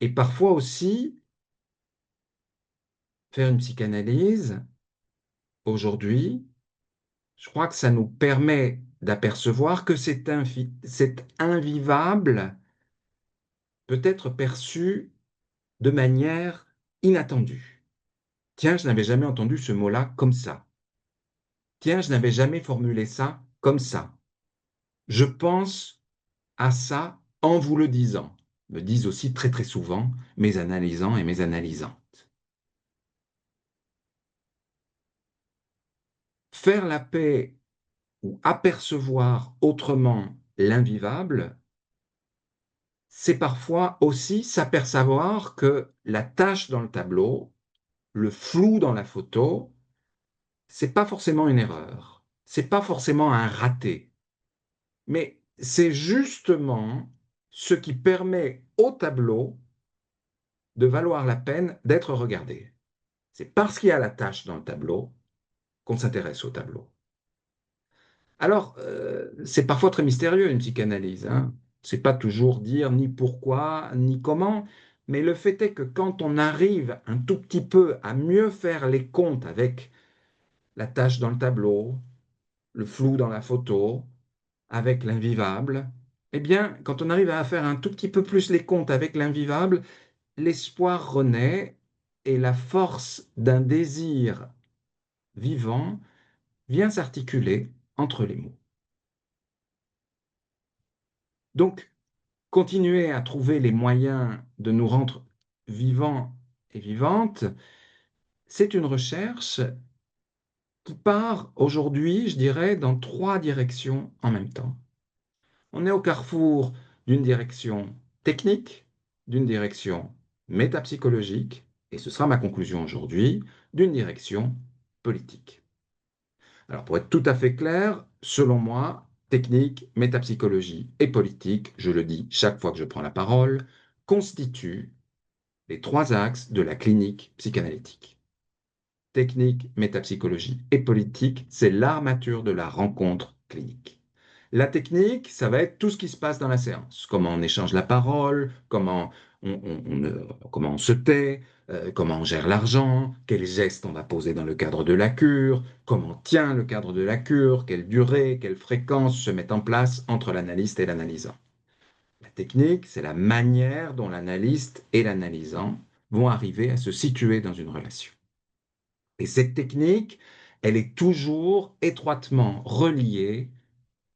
Et parfois aussi, faire une psychanalyse, aujourd'hui, je crois que ça nous permet d'apercevoir que cet invivable peut être perçu de manière inattendue. Tiens, je n'avais jamais entendu ce mot-là comme ça. Tiens, je n'avais jamais formulé ça comme ça. Je pense à ça en vous le disant, me disent aussi très très souvent mes analysants et mes analysantes. Faire la paix ou apercevoir autrement l'invivable, c'est parfois aussi s'apercevoir que la tache dans le tableau, le flou dans la photo, c'est pas forcément une erreur, c'est pas forcément un raté, mais c'est justement ce qui permet au tableau de valoir la peine d'être regardé. C'est parce qu'il y a la tache dans le tableau qu'on s'intéresse au tableau. Alors, c'est parfois très mystérieux une psychanalyse, hein. C'est pas toujours dire ni pourquoi, ni comment, mais le fait est que quand on arrive un tout petit peu à mieux faire les comptes avec la tache dans le tableau, le flou dans la photo, avec l'invivable, eh bien, quand on arrive à faire un tout petit peu plus les comptes avec l'invivable, l'espoir renaît et la force d'un désir vivant vient s'articuler entre les mots. Donc, continuer à trouver les moyens de nous rendre vivants et vivantes, c'est une recherche qui part aujourd'hui, je dirais, dans 3 directions en même temps. On est au carrefour d'une direction technique, d'une direction métapsychologique, et ce sera ma conclusion aujourd'hui, d'une direction politique. Alors pour être tout à fait clair, selon moi, technique, métapsychologie et politique, je le dis chaque fois que je prends la parole, constituent les 3 axes de la clinique psychanalytique. Technique, métapsychologie et politique, c'est l'armature de la rencontre clinique. La technique, ça va être tout ce qui se passe dans la séance. Comment on échange la parole, comment on se tait, comment on gère l'argent, quels gestes on va poser dans le cadre de la cure, comment tient le cadre de la cure, quelle durée, quelle fréquence se met en place entre l'analyste et l'analysant. La technique, c'est la manière dont l'analyste et l'analysant vont arriver à se situer dans une relation. Et cette technique, elle est toujours étroitement reliée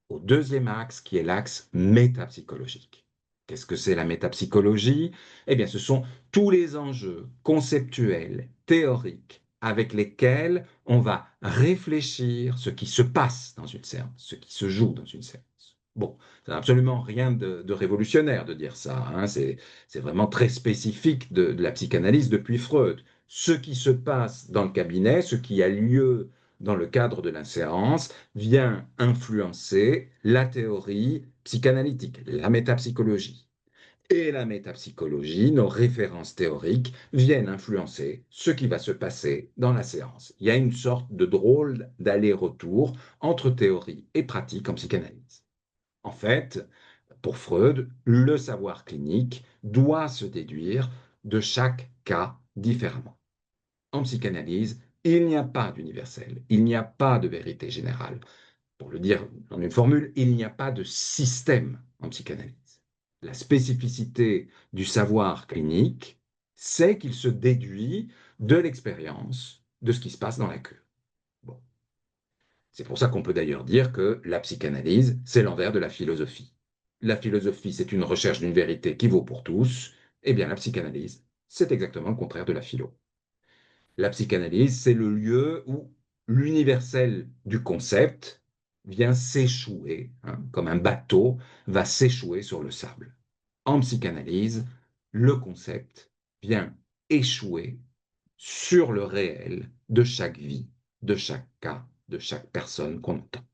au deuxième axe qui est l'axe métapsychologique. Qu'est-ce que c'est la métapsychologie? Eh bien, ce sont tous les enjeux conceptuels, théoriques, avec lesquels on va réfléchir ce qui se passe dans une séance, ce qui se joue dans une séance. Bon, ça n'a absolument rien de révolutionnaire de dire ça, hein. C'est vraiment très spécifique de la psychanalyse depuis Freud. Ce qui se passe dans le cabinet, ce qui a lieu dans le cadre de la séance, vient influencer la théorie psychanalytique, la métapsychologie. Et la métapsychologie, nos références théoriques, viennent influencer ce qui va se passer dans la séance. Il y a une sorte de drôle d'aller-retour entre théorie et pratique en psychanalyse. En fait, pour Freud, le savoir clinique doit se déduire de chaque cas différemment. En psychanalyse, il n'y a pas d'universel, il n'y a pas de vérité générale. Pour le dire en une formule, il n'y a pas de système en psychanalyse. La spécificité du savoir clinique, c'est qu'il se déduit de l'expérience de ce qui se passe dans la cure. Bon. C'est pour ça qu'on peut d'ailleurs dire que la psychanalyse, c'est l'envers de la philosophie. La philosophie, c'est une recherche d'une vérité qui vaut pour tous. Eh bien, la psychanalyse, c'est exactement le contraire de la philo. La psychanalyse, c'est le lieu où l'universel du concept vient s'échouer, hein, comme un bateau va s'échouer sur le sable. En psychanalyse, le concept vient échouer sur le réel de chaque vie, de chaque cas, de chaque personne qu'on entend.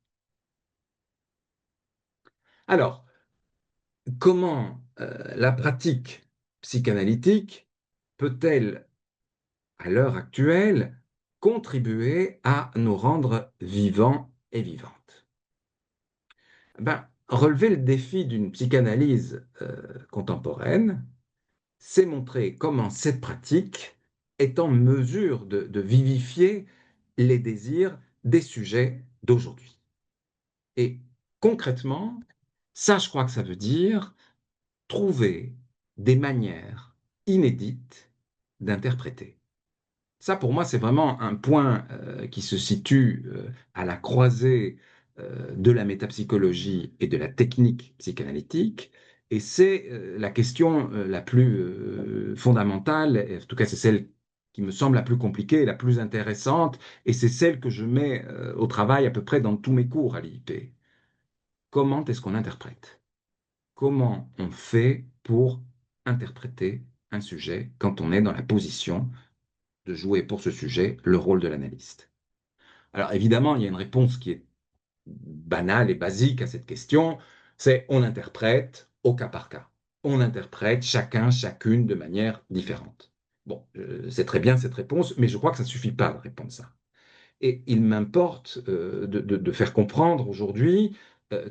Alors, comment la pratique psychanalytique peut-elle, à l'heure actuelle, contribuer à nous rendre vivants et vivantes. Ben, relever le défi d'une psychanalyse contemporaine, c'est montrer comment cette pratique est en mesure de vivifier les désirs des sujets d'aujourd'hui. Et concrètement, ça, je crois que ça veut dire trouver des manières inédites d'interpréter. Ça, pour moi, c'est vraiment un point qui se situe à la croisée de la métapsychologie et de la technique psychanalytique. Et c'est la question la plus fondamentale, et en tout cas c'est celle qui me semble la plus compliquée, la plus intéressante, et c'est celle que je mets au travail à peu près dans tous mes cours à l'IIP. Comment est-ce qu'on interprète? Comment on fait pour interpréter un sujet quand on est dans la position de jouer pour ce sujet le rôle de l'analyste? Alors évidemment, il y a une réponse qui est banale et basique à cette question, c'est on interprète au cas par cas. On interprète chacun, chacune de manière différente. Bon, c'est très bien cette réponse, mais je crois que ça ne suffit pas de répondre ça. Et il m'importe de faire comprendre aujourd'hui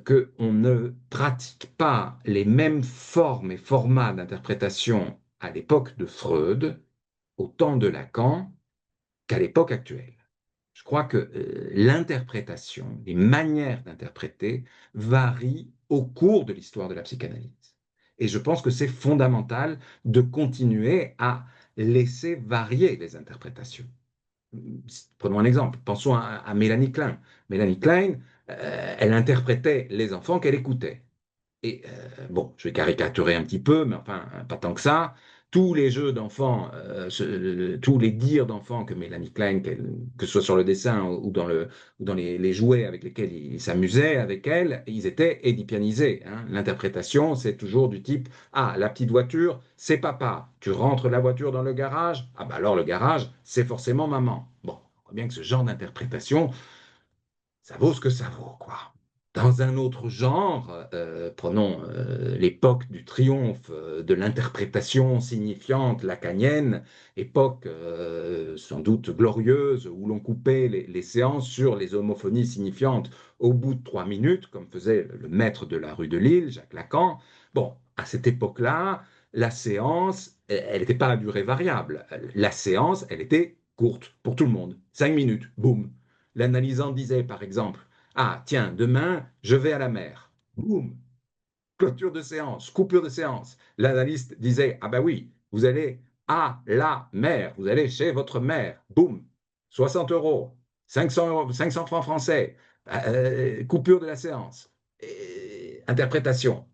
qu'on ne pratique pas les mêmes formes et formats d'interprétation à l'époque de Freud, au temps de Lacan, qu'à l'époque actuelle. Je crois que l'interprétation, les manières d'interpréter varient au cours de l'histoire de la psychanalyse. Et je pense que c'est fondamental de continuer à laisser varier les interprétations. Prenons un exemple, pensons à Mélanie Klein. Mélanie Klein, elle interprétait les enfants qu'elle écoutait. Et bon, je vais caricaturer un petit peu, mais enfin, pas tant que ça. Tous les jeux d'enfants, tous les dires d'enfants que Mélanie Klein, que ce soit sur le dessin ou ou dans les jouets avec lesquels il s'amusait avec elle, ils étaient édipianisés. Hein. L'interprétation, c'est toujours du type, ah, la petite voiture, c'est papa. Tu rentres la voiture dans le garage, ah bah alors le garage, c'est forcément maman. Bon, on voit bien que ce genre d'interprétation, ça vaut ce que ça vaut, quoi. Dans un autre genre, prenons l'époque du triomphe de l'interprétation signifiante lacanienne, époque sans doute glorieuse où l'on coupait les séances sur les homophonies signifiantes au bout de 3 minutes, comme faisait le maître de la rue de Lille, Jacques Lacan. Bon, à cette époque-là, la séance, elle n'était pas à durée variable. La séance, elle était courte pour tout le monde. 5 minutes, boum. L'analysant disait, par exemple, ah, tiens, demain, je vais à la mer. Boum, clôture de séance, coupure de séance. L'analyste disait, ah ben oui, vous allez à la mer, vous allez chez votre mère. Boum, 60 euros, 500 francs français, coupure de la séance. Interprétation.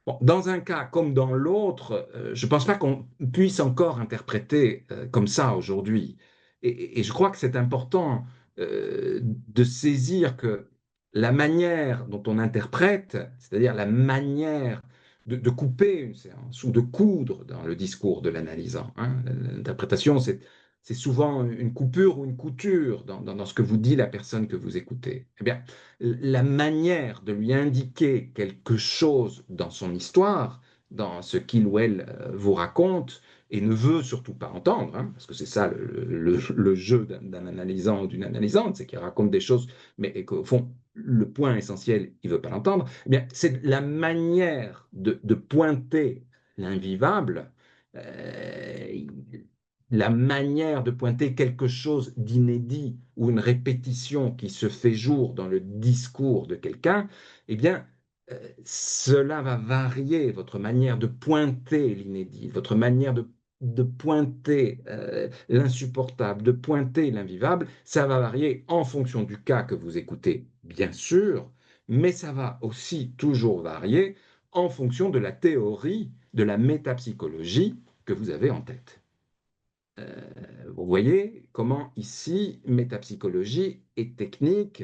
Bon, dans un cas comme dans l'autre, je ne pense pas qu'on puisse encore interpréter comme ça aujourd'hui. Et je crois que c'est important de saisir que la manière dont on interprète, c'est-à-dire la manière de couper une séance ou de coudre dans le discours de l'analysant, hein, l'interprétation, c'est souvent une coupure ou une couture dans ce que vous dit la personne que vous écoutez. Eh bien, la manière de lui indiquer quelque chose dans son histoire, dans ce qu'il ou elle vous raconte, et ne veut surtout pas entendre, hein, parce que c'est ça le jeu d'un analysant ou d'une analysante, c'est qu'il raconte des choses, mais qu'au fond, le point essentiel, il ne veut pas l'entendre, eh bien, c'est la manière de pointer l'invivable, euh, la manière de pointer quelque chose d'inédit ou une répétition qui se fait jour dans le discours de quelqu'un, eh bien, cela va varier votre manière de pointer l'inédit, votre manière de pointer l'insupportable, de pointer l'invivable. Ça va varier en fonction du cas que vous écoutez, bien sûr, mais ça va aussi toujours varier en fonction de la théorie, de la métapsychologie que vous avez en tête. Vous voyez comment ici, métapsychologie et technique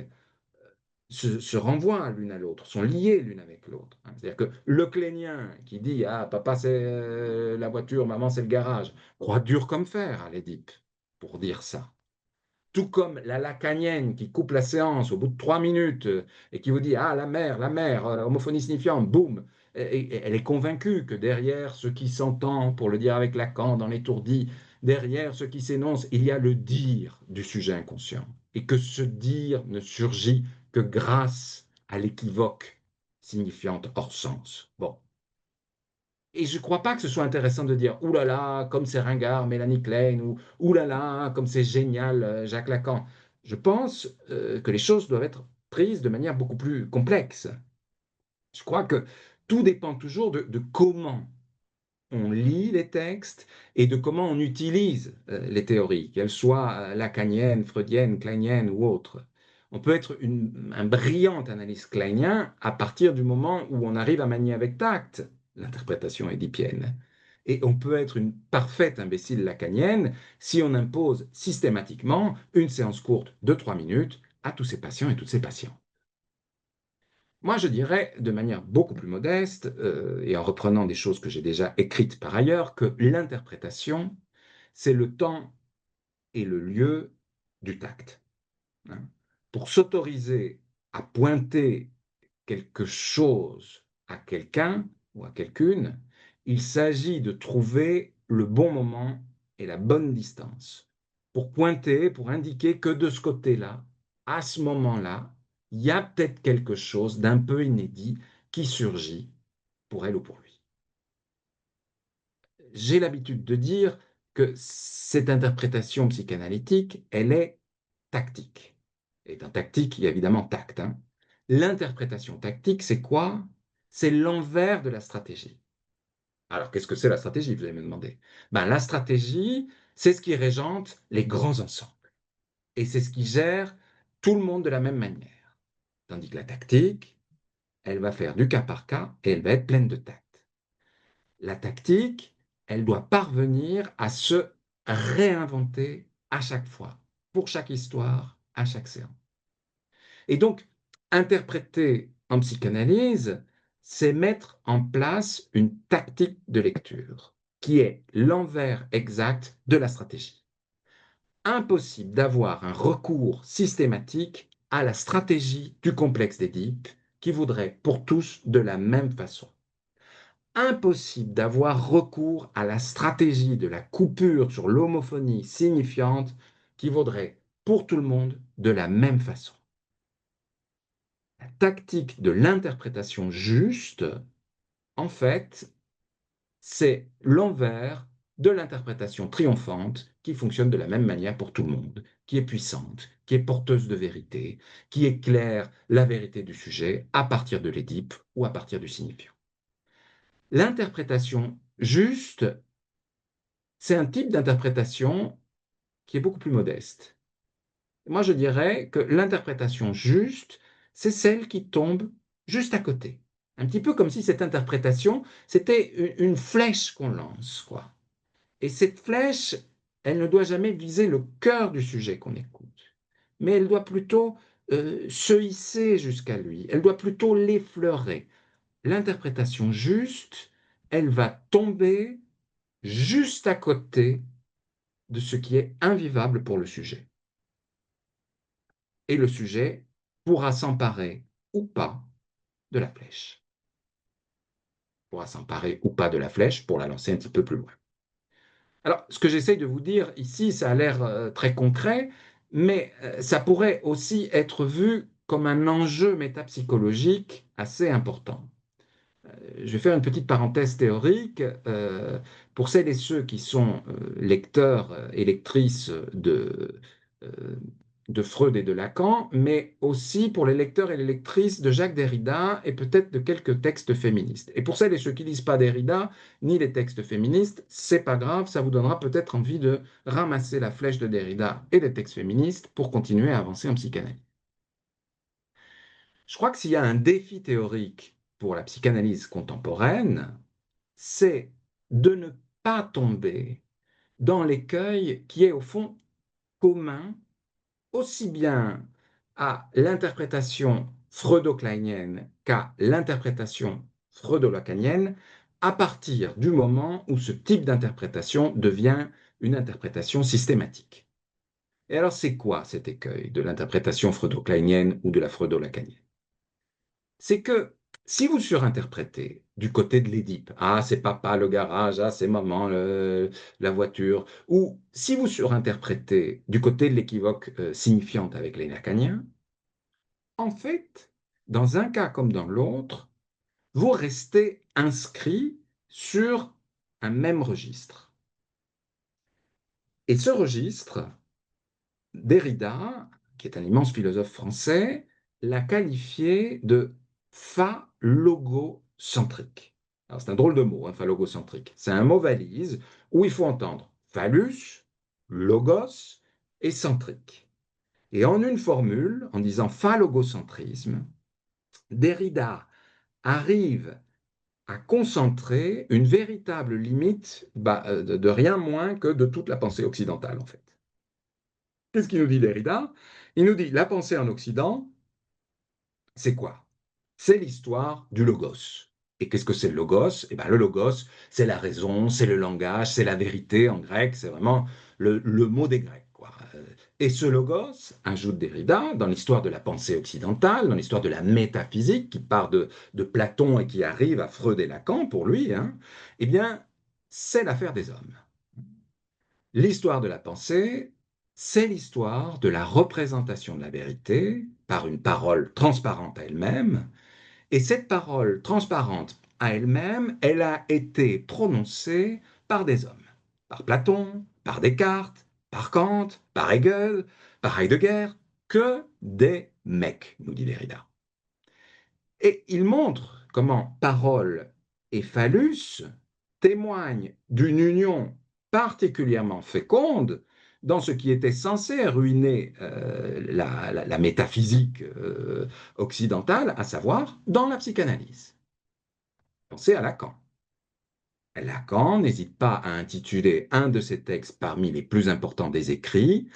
se renvoient l'une à l'autre, sont liées l'une avec l'autre. Hein. C'est-à-dire que le clénien qui dit ah papa c'est la voiture, maman c'est le garage, croit dur comme fer à l'Édipe pour dire ça. Tout comme la lacanienne qui coupe la séance au bout de 3 minutes et qui vous dit ah la mère, homophonie signifiante, boum. Et elle est convaincue que derrière ce qui s'entend, pour le dire avec Lacan, dans l'étourdi, derrière ce qui s'énonce, il y a le dire du sujet inconscient, et que ce dire ne surgit que grâce à l'équivoque signifiante hors sens. Bon. Et je ne crois pas que ce soit intéressant de dire « Ouh là là, comme c'est ringard, Mélanie Klein » ou « Ouh là là, comme c'est génial, Jacques Lacan ». Je pense que les choses doivent être prises de manière beaucoup plus complexe. Je crois que tout dépend toujours de comment on lit les textes et de comment on utilise les théories, qu'elles soient lacaniennes, freudiennes, kleiniennes ou autres. On peut être un brillant analyste kleinien à partir du moment où on arrive à manier avec tact l'interprétation édipienne. Et on peut être une parfaite imbécile lacanienne si on impose systématiquement une séance courte de 3 minutes à tous ces patients et toutes ces patientes. Moi, je dirais de manière beaucoup plus modeste, et en reprenant des choses que j'ai déjà écrites par ailleurs, que l'interprétation, c'est le temps et le lieu du tact. Hein. Pour s'autoriser à pointer quelque chose à quelqu'un ou à quelqu'une, il s'agit de trouver le bon moment et la bonne distance pour pointer, pour indiquer que de ce côté-là, à ce moment-là, il y a peut-être quelque chose d'un peu inédit qui surgit pour elle ou pour lui. J'ai l'habitude de dire que cette interprétation psychanalytique, elle est tactique. Et dans tactique, il y a évidemment tact. Hein. L'interprétation tactique, c'est quoi? C'est l'envers de la stratégie. Alors, qu'est-ce que c'est la stratégie, vous allez me demander? Ben, la stratégie, c'est ce qui régente les grands ensembles. Et c'est ce qui gère tout le monde de la même manière. Tandis que la tactique, elle va faire du cas par cas et elle va être pleine de tact. La tactique, elle doit parvenir à se réinventer à chaque fois, pour chaque histoire, à chaque séance. Et donc, interpréter en psychanalyse, c'est mettre en place une tactique de lecture qui est l'envers exact de la stratégie. Impossible d'avoir un recours systématique à la stratégie du complexe d'Édipe qui voudrait pour tous de la même façon. Impossible d'avoir recours à la stratégie de la coupure sur l'homophonie signifiante qui vaudrait pour tout le monde de la même façon. La tactique de l'interprétation juste, en fait, c'est l'envers de l'interprétation triomphante qui fonctionne de la même manière pour tout le monde, qui est puissante, qui est porteuse de vérité, qui éclaire la vérité du sujet à partir de l'Édipe ou à partir du signifiant. L'interprétation juste, c'est un type d'interprétation qui est beaucoup plus modeste. Moi, je dirais que l'interprétation juste, c'est celle qui tombe juste à côté. Un petit peu comme si cette interprétation, c'était une flèche qu'on lance, quoi. Et cette flèche, elle ne doit jamais viser le cœur du sujet qu'on écoute, mais elle doit plutôt se hisser jusqu'à lui, elle doit plutôt l'effleurer. L'interprétation juste, elle va tomber juste à côté de ce qui est invivable pour le sujet. Et le sujet pourra s'emparer ou pas de la flèche. Pourra s'emparer ou pas de la flèche pour la lancer un petit peu plus loin. Alors, ce que j'essaye de vous dire ici, ça a l'air très concret, mais ça pourrait aussi être vu comme un enjeu métapsychologique assez important. Je vais faire une petite parenthèse théorique. Pour celles et ceux qui sont lecteurs et lectrices de Freud et de Lacan, mais aussi pour les lecteurs et les lectrices de Jacques Derrida et peut-être de quelques textes féministes. Et pour celles et ceux qui ne lisent pas Derrida, ni les textes féministes, c'est pas grave, ça vous donnera peut-être envie de ramasser la flèche de Derrida et des textes féministes pour continuer à avancer en psychanalyse. Je crois que s'il y a un défi théorique pour la psychanalyse contemporaine, c'est de ne pas tomber dans l'écueil qui est au fond commun aussi bien à l'interprétation freudo-kleinienne qu'à l'interprétation freudo-lacanienne à partir du moment où ce type d'interprétation devient une interprétation systématique. Et alors c'est quoi cet écueil de l'interprétation freudo-kleinienne ou de la freudo-lacanienne? C'est que si vous surinterprétez du côté de l'Édipe. Ah, c'est papa le garage, ah, c'est maman la voiture. Ou si vous surinterprétez du côté de l'équivoque signifiante avec les lacaniens, en fait, dans un cas comme dans l'autre, vous restez inscrit sur un même registre. Et ce registre, Derrida, qui est un immense philosophe français, l'a qualifié de phallogocentrique. Alors, c'est un drôle de mot, hein, phallogocentrique. C'est un mot valise où il faut entendre phallus, logos et centrique. Et en une formule, en disant phallogocentrisme, Derrida arrive à concentrer une véritable limite de rien moins que de toute la pensée occidentale, en fait. Qu'est-ce qu'il nous dit Derrida? Il nous dit la pensée en Occident, c'est quoi? C'est l'histoire du logos. Et qu'est-ce que c'est le logos? Eh bien, le logos, c'est la raison, c'est le langage, c'est la vérité en grec, c'est vraiment le mot des Grecs, quoi. Et ce logos, ajoute Derrida, dans l'histoire de la pensée occidentale, dans l'histoire de la métaphysique, qui part de Platon et qui arrive à Freud et Lacan, pour lui, hein, eh bien, c'est l'affaire des hommes. L'histoire de la pensée, c'est l'histoire de la représentation de la vérité par une parole transparente à elle-même. Et cette parole transparente à elle-même, elle a été prononcée par des hommes. Par Platon, par Descartes, par Kant, par Hegel, par Heidegger, que des mecs, nous dit Derrida. Et il montre comment parole et phallus témoignent d'une union particulièrement féconde dans ce qui était censé ruiner la métaphysique occidentale, à savoir dans la psychanalyse. Pensez à Lacan. Lacan n'hésite pas à intituler un de ses textes parmi les plus importants des écrits,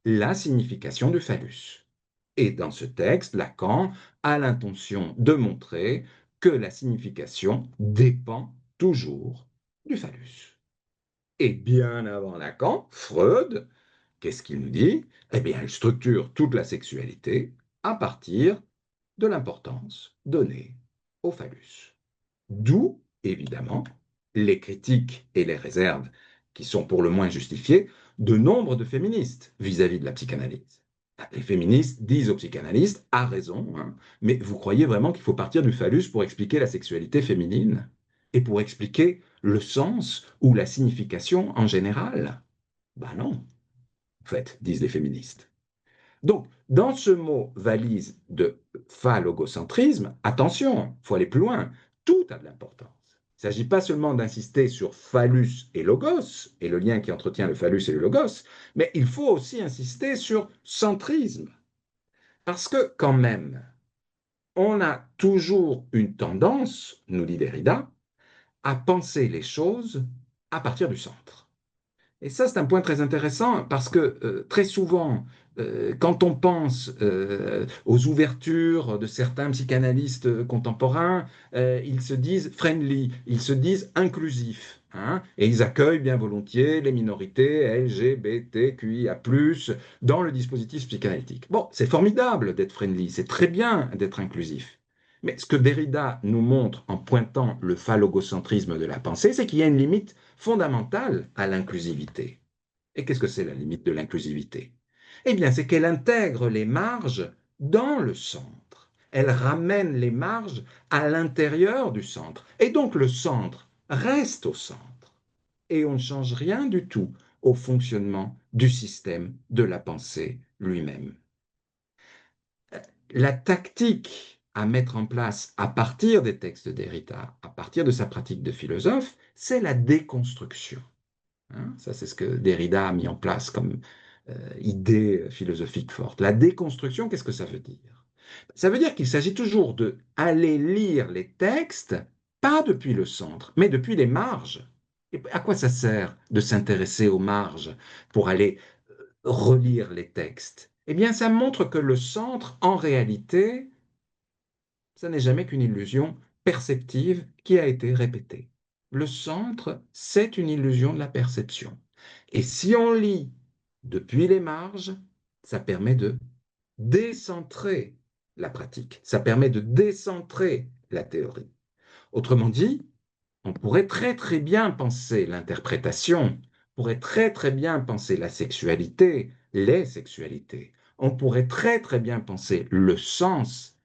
La signification du phallus. Et dans ce texte, Lacan a l'intention de montrer que la signification dépend toujours du phallus. Et bien avant Lacan, Freud, qu'est-ce qu'il nous dit? Eh bien, il structure toute la sexualité à partir de l'importance donnée au phallus. D'où, évidemment, les critiques et les réserves, qui sont pour le moins justifiées, de nombre de féministes vis-à-vis de la psychanalyse. Les féministes disent aux psychanalystes, à raison, hein, mais vous croyez vraiment qu'il faut partir du phallus pour expliquer la sexualité féminine et pour expliquer le sens ou la signification en général? Ben non, en fait, disent les féministes. Donc, dans ce mot valise de phallogocentrisme, attention, il faut aller plus loin, tout a de l'importance. Il ne s'agit pas seulement d'insister sur phallus et logos, et le lien qui entretient le phallus et le logos, mais il faut aussi insister sur centrisme. Parce que quand même, on a toujours une tendance, nous dit Derrida, à penser les choses à partir du centre. Et ça, c'est un point très intéressant parce que très souvent, quand on pense aux ouvertures de certains psychanalystes contemporains, ils se disent friendly, ils se disent inclusifs, hein, et ils accueillent bien volontiers les minorités LGBTQIA+, dans le dispositif psychanalytique. Bon, c'est formidable d'être friendly, c'est très bien d'être inclusif. Mais ce que Derrida nous montre en pointant le phallogocentrisme de la pensée, c'est qu'il y a une limite fondamentale à l'inclusivité. Et qu'est-ce que c'est la limite de l'inclusivité? Eh bien, c'est qu'elle intègre les marges dans le centre. Elle ramène les marges à l'intérieur du centre. Et donc le centre reste au centre. Et on ne change rien du tout au fonctionnement du système de la pensée lui-même. La tactique à mettre en place à partir des textes de Derrida, à partir de sa pratique de philosophe, c'est la déconstruction. Hein, ça, c'est ce que Derrida a mis en place comme idée philosophique forte. La déconstruction, qu'est-ce que ça veut dire? Ça veut dire qu'il s'agit toujours d'aller lire les textes, pas depuis le centre, mais depuis les marges. Et à quoi ça sert de s'intéresser aux marges pour aller relire les textes? Eh bien, ça montre que le centre, en réalité, ça n'est jamais qu'une illusion perceptive qui a été répétée. Le centre, c'est une illusion de la perception. Et si on lit depuis les marges, ça permet de décentrer la pratique, ça permet de décentrer la théorie. Autrement dit, on pourrait très très bien penser l'interprétation, on pourrait très très bien penser la sexualité, les sexualités, on pourrait très très bien penser le sens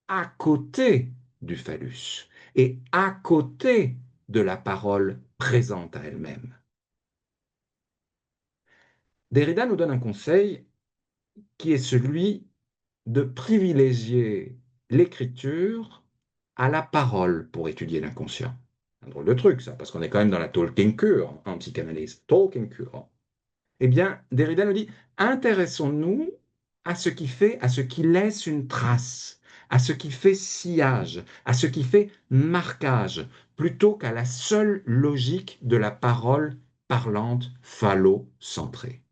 à côté du phallus et à côté de la parole présente à elle-même. Derrida nous donne un conseil qui est celui de privilégier l'écriture à la parole pour étudier l'inconscient. Un drôle de truc, ça, parce qu'on est quand même dans la talking cure en psychanalyse. Talking cure. Eh bien, Derrida nous dit, intéressons-nous à ce qui fait, à ce qui laisse une trace, à ce qui fait sillage, à ce qui fait marquage, plutôt qu'à la seule logique de la parole parlante phallocentrée.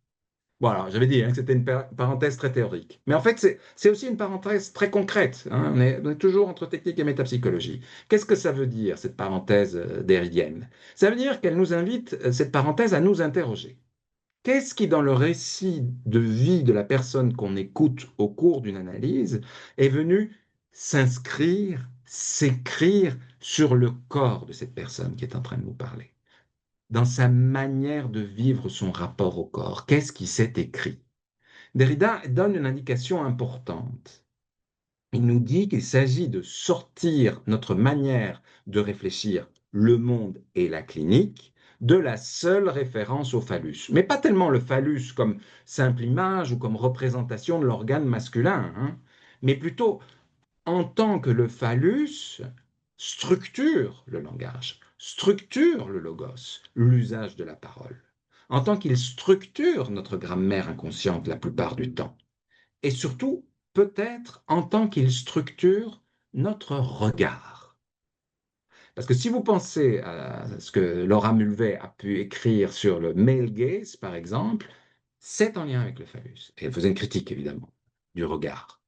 Voilà, j'avais dit, hein, que c'était une parenthèse très théorique. Mais en fait, c'est aussi une parenthèse très concrète, hein. On est toujours entre technique et métapsychologie. Qu'est-ce que ça veut dire, cette parenthèse derridienne? Ça veut dire qu'elle nous invite, cette parenthèse, à nous interroger. Qu'est-ce qui, dans le récit de vie de la personne qu'on écoute au cours d'une analyse, est venu s'inscrire, s'écrire sur le corps de cette personne qui est en train de nous parler, dans sa manière de vivre son rapport au corps? Qu'est-ce qui s'est écrit? Derrida donne une indication importante. Il nous dit qu'il s'agit de sortir notre manière de réfléchir le monde et la clinique de la seule référence au phallus. Mais pas tellement le phallus comme simple image ou comme représentation de l'organe masculin, hein, mais plutôt en tant que le phallus structure le langage, structure le logos, l'usage de la parole, en tant qu'il structure notre grammaire inconsciente la plupart du temps, et surtout, peut-être en tant qu'il structure notre regard. Parce que si vous pensez à ce que Laura Mulvey a pu écrire sur le male gaze, par exemple, c'est en lien avec le phallus. Et elle faisait une critique, évidemment, du regard.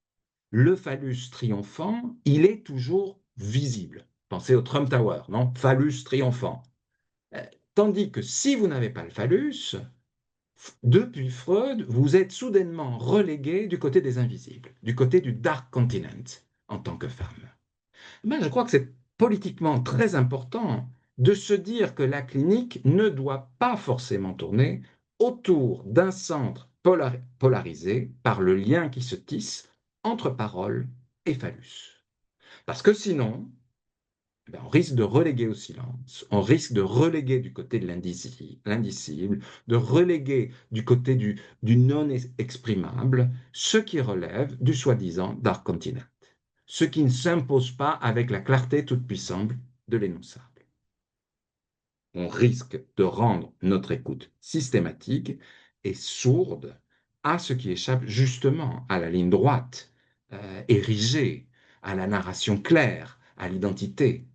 Le phallus triomphant, il est toujours visible. Pensez au Trump Tower, non? Phallus triomphant. Tandis que si vous n'avez pas le phallus, depuis Freud, vous êtes soudainement relégué du côté des invisibles, du côté du dark continent en tant que femme. Ben, je crois que c'est politiquement très important de se dire que la clinique ne doit pas forcément tourner autour d'un centre polarisé par le lien qui se tisse entre parole et phallus. Parce que sinon, ben, on risque de reléguer au silence, on risque de reléguer du côté de l'indicible, de reléguer du côté du non exprimable, ce qui relève du soi-disant dark continent, ce qui ne s'impose pas avec la clarté toute puissante de l'énonçable. On risque de rendre notre écoute systématique et sourde à ce qui échappe justement à la ligne droite, érigée, à la narration claire, à l'identité.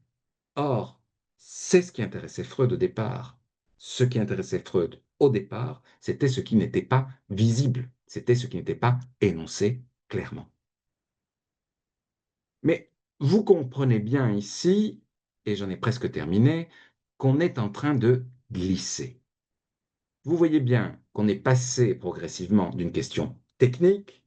Or, c'est ce qui intéressait Freud au départ. Ce qui intéressait Freud au départ, c'était ce qui n'était pas visible, c'était ce qui n'était pas énoncé clairement. Mais vous comprenez bien ici, et j'en ai presque terminé, qu'on est en train de glisser. Vous voyez bien qu'on est passé progressivement d'une question technique,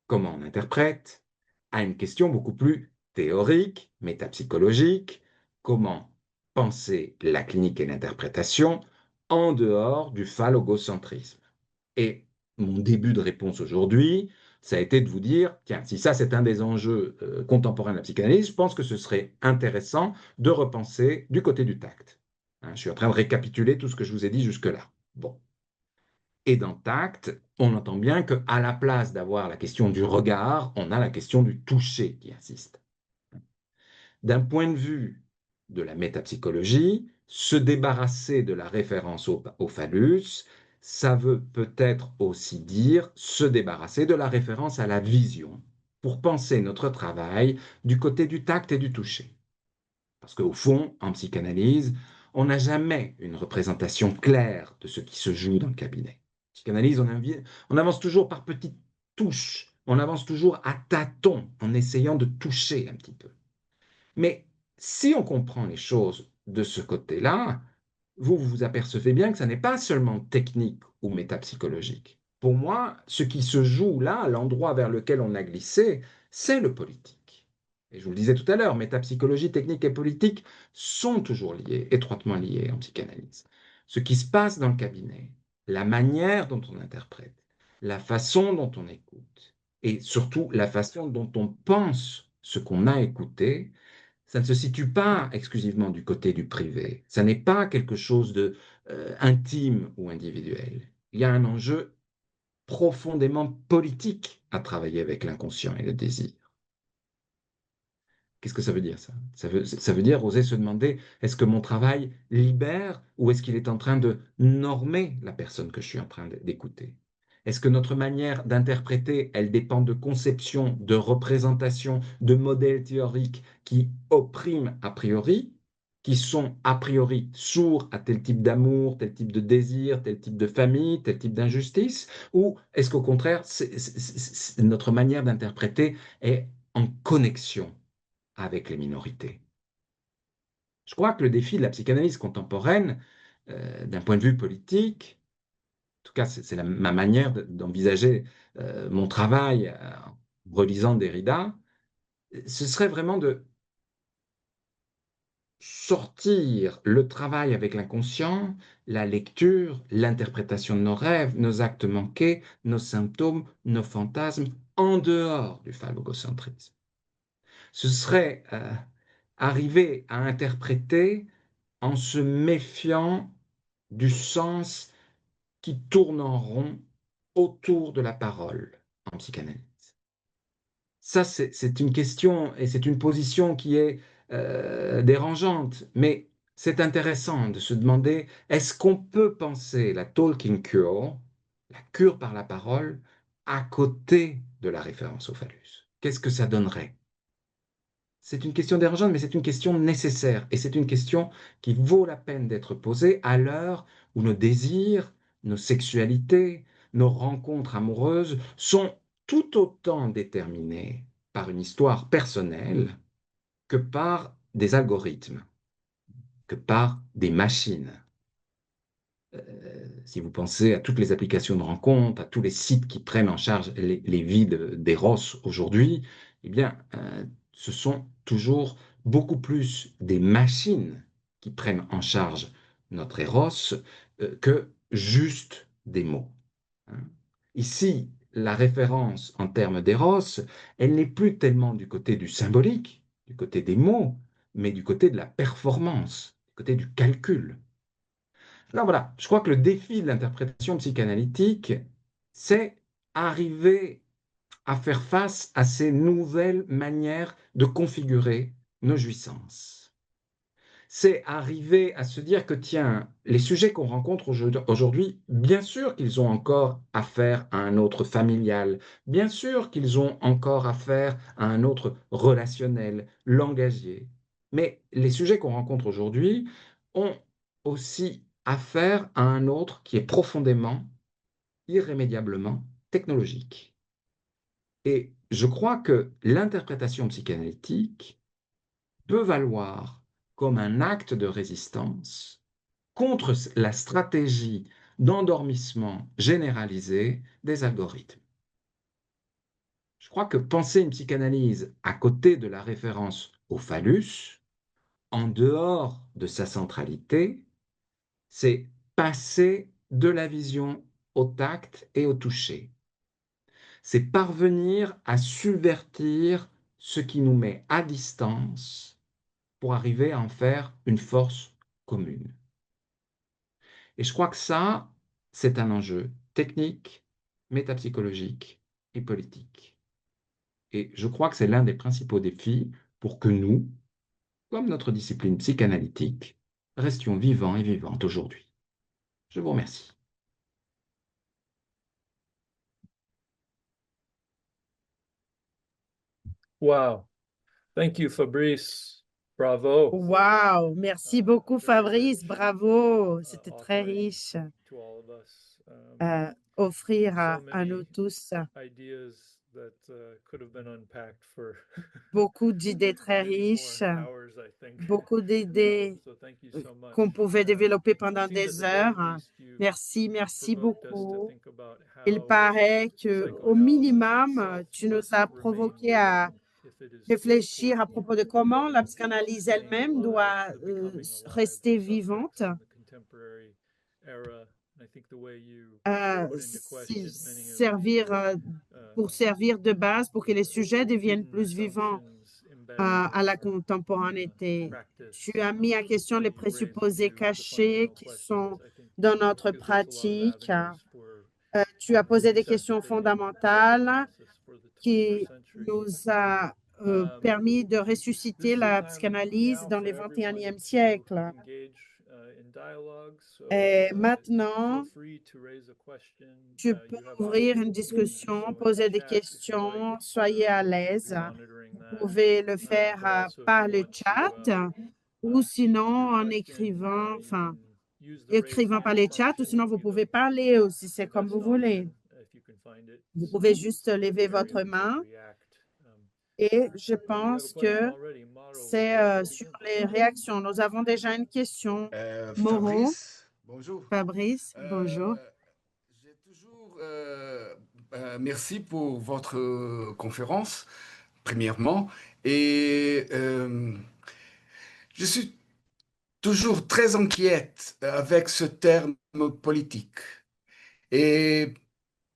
comment on interprète, à une question beaucoup plus théorique, métapsychologique, comment penser la clinique et l'interprétation en dehors du phallogocentrisme. Et mon début de réponse aujourd'hui, ça a été de vous dire, tiens, si ça c'est un des enjeux contemporains de la psychanalyse, je pense que ce serait intéressant de repenser du côté du tact. Hein, je suis en train de récapituler tout ce que je vous ai dit jusque-là. Bon. Et dans tact, on entend bien qu'à la place d'avoir la question du regard, on a la question du toucher qui insiste. D'un point de vue de la métapsychologie, se débarrasser de la référence au phallus, ça veut peut-être aussi dire se débarrasser de la référence à la vision pour penser notre travail du côté du tact et du toucher. Parce qu'au fond, en psychanalyse, on n'a jamais une représentation claire de ce qui se joue dans le cabinet. En psychanalyse, on avance toujours par petites touches, on avance toujours à tâtons, en essayant de toucher un petit peu. Mais si on comprend les choses de ce côté-là, vous vous apercevez bien que ça n'est pas seulement technique ou métapsychologique. Pour moi, ce qui se joue là, l'endroit vers lequel on a glissé, c'est le politique. Et je vous le disais tout à l'heure, métapsychologie, technique et politique sont toujours liées, étroitement liées en psychanalyse. Ce qui se passe dans le cabinet, la manière dont on interprète, la façon dont on écoute, et surtout la façon dont on pense ce qu'on a écouté, ça ne se situe pas exclusivement du côté du privé. Ça n'est pas quelque chose de intime ou individuel. Il y a un enjeu profondément politique à travailler avec l'inconscient et le désir. Qu'est-ce que ça veut dire, ça? Ça veut dire oser se demander, est-ce que mon travail libère ou est-ce qu'il est en train de normer la personne que je suis en train d'écouter? Est-ce que notre manière d'interpréter, elle dépend de conceptions, de représentations, de modèles théoriques qui oppriment a priori, qui sont a priori sourds à tel type d'amour, tel type de désir, tel type de famille, tel type d'injustice? Ou est-ce qu'au contraire, notre manière d'interpréter est en connexion avec les minorités? Je crois que le défi de la psychanalyse contemporaine, d'un point de vue politique, en tout cas c'est ma manière d'envisager mon travail en relisant Derrida, ce serait vraiment de sortir le travail avec l'inconscient, la lecture, l'interprétation de nos rêves, nos actes manqués, nos symptômes, nos fantasmes, en dehors du phallogocentrisme. Ce serait arriver à interpréter en se méfiant du sens qui tourne en rond autour de la parole en psychanalyse. Ça, c'est une question et c'est une position qui est dérangeante, mais c'est intéressant de se demander, est-ce qu'on peut penser la talking cure, la cure par la parole, à côté de la référence au phallus? Qu'est-ce que ça donnerait? C'est une question dérangeante, mais c'est une question nécessaire. Et c'est une question qui vaut la peine d'être posée à l'heure où nos désirs, nos sexualités, nos rencontres amoureuses sont tout autant déterminés par une histoire personnelle que par des algorithmes, que par des machines. Si vous pensez à toutes les applications de rencontres, à tous les sites qui prennent en charge les vies d'Eros aujourd'hui, eh bien, ce sont toujours beaucoup plus des machines qui prennent en charge notre Eros que juste des mots. Hein. Ici, la référence en termes d'Eros, elle n'est plus tellement du côté du symbolique, du côté des mots, mais du côté de la performance, du côté du calcul. Alors voilà, je crois que le défi de l'interprétation psychanalytique, c'est arriver à faire face à ces nouvelles manières de configurer nos jouissances. C'est arriver à se dire que, tiens, les sujets qu'on rencontre aujourd'hui, bien sûr qu'ils ont encore affaire à un autre familial, bien sûr qu'ils ont encore affaire à un autre relationnel, langagier, mais les sujets qu'on rencontre aujourd'hui ont aussi affaire à un autre qui est profondément, irrémédiablement technologique. Et je crois que l'interprétation psychanalytique peut valoir comme un acte de résistance contre la stratégie d'endormissement généralisé des algorithmes. Je crois que penser une psychanalyse à côté de la référence au phallus, en dehors de sa centralité, c'est passer de la vision au tact et au toucher. C'est parvenir à subvertir ce qui nous met à distance pour arriver à en faire une force commune. Et je crois que ça, c'est un enjeu technique, métapsychologique et politique. Et je crois que c'est l'un des principaux défis pour que nous, comme notre discipline psychanalytique, restions vivants et vivantes aujourd'hui. Je vous remercie. Wow. Thank you, Fabrice. Bravo. Wow, merci beaucoup Fabrice, bravo, c'était très riche. To all of us. Offrir à nous tous Ideas that could have been unpacked for beaucoup d'idées très riches, beaucoup d'idées qu'on pouvait développer pendant des heures. Merci, merci beaucoup. Il paraît que, au minimum, tu nous as provoqué à réfléchir à propos de comment la psychanalyse elle-même doit rester vivante, servir pour servir de base pour que les sujets deviennent plus vivants à la contemporanéité. Tu as mis en question les présupposés cachés qui sont dans notre pratique. Tu as posé des questions fondamentales qui nous a permis de ressusciter la psychanalyse dans le XXIe siècle. Et maintenant, tu peux ouvrir une discussion, poser des questions, soyez à l'aise. Vous pouvez le faire par le chat ou sinon en écrivant, écrivant par les chats ou sinon vous pouvez parler aussi, c'est comme vous voulez. Vous pouvez juste lever votre main et je pense que c'est sur les réactions. Nous avons déjà une question. Moreau. Fabrice, bonjour. Fabrice, bonjour. J'ai toujours merci pour votre conférence, premièrement. Et je suis toujours très inquiète avec ce terme politique. Et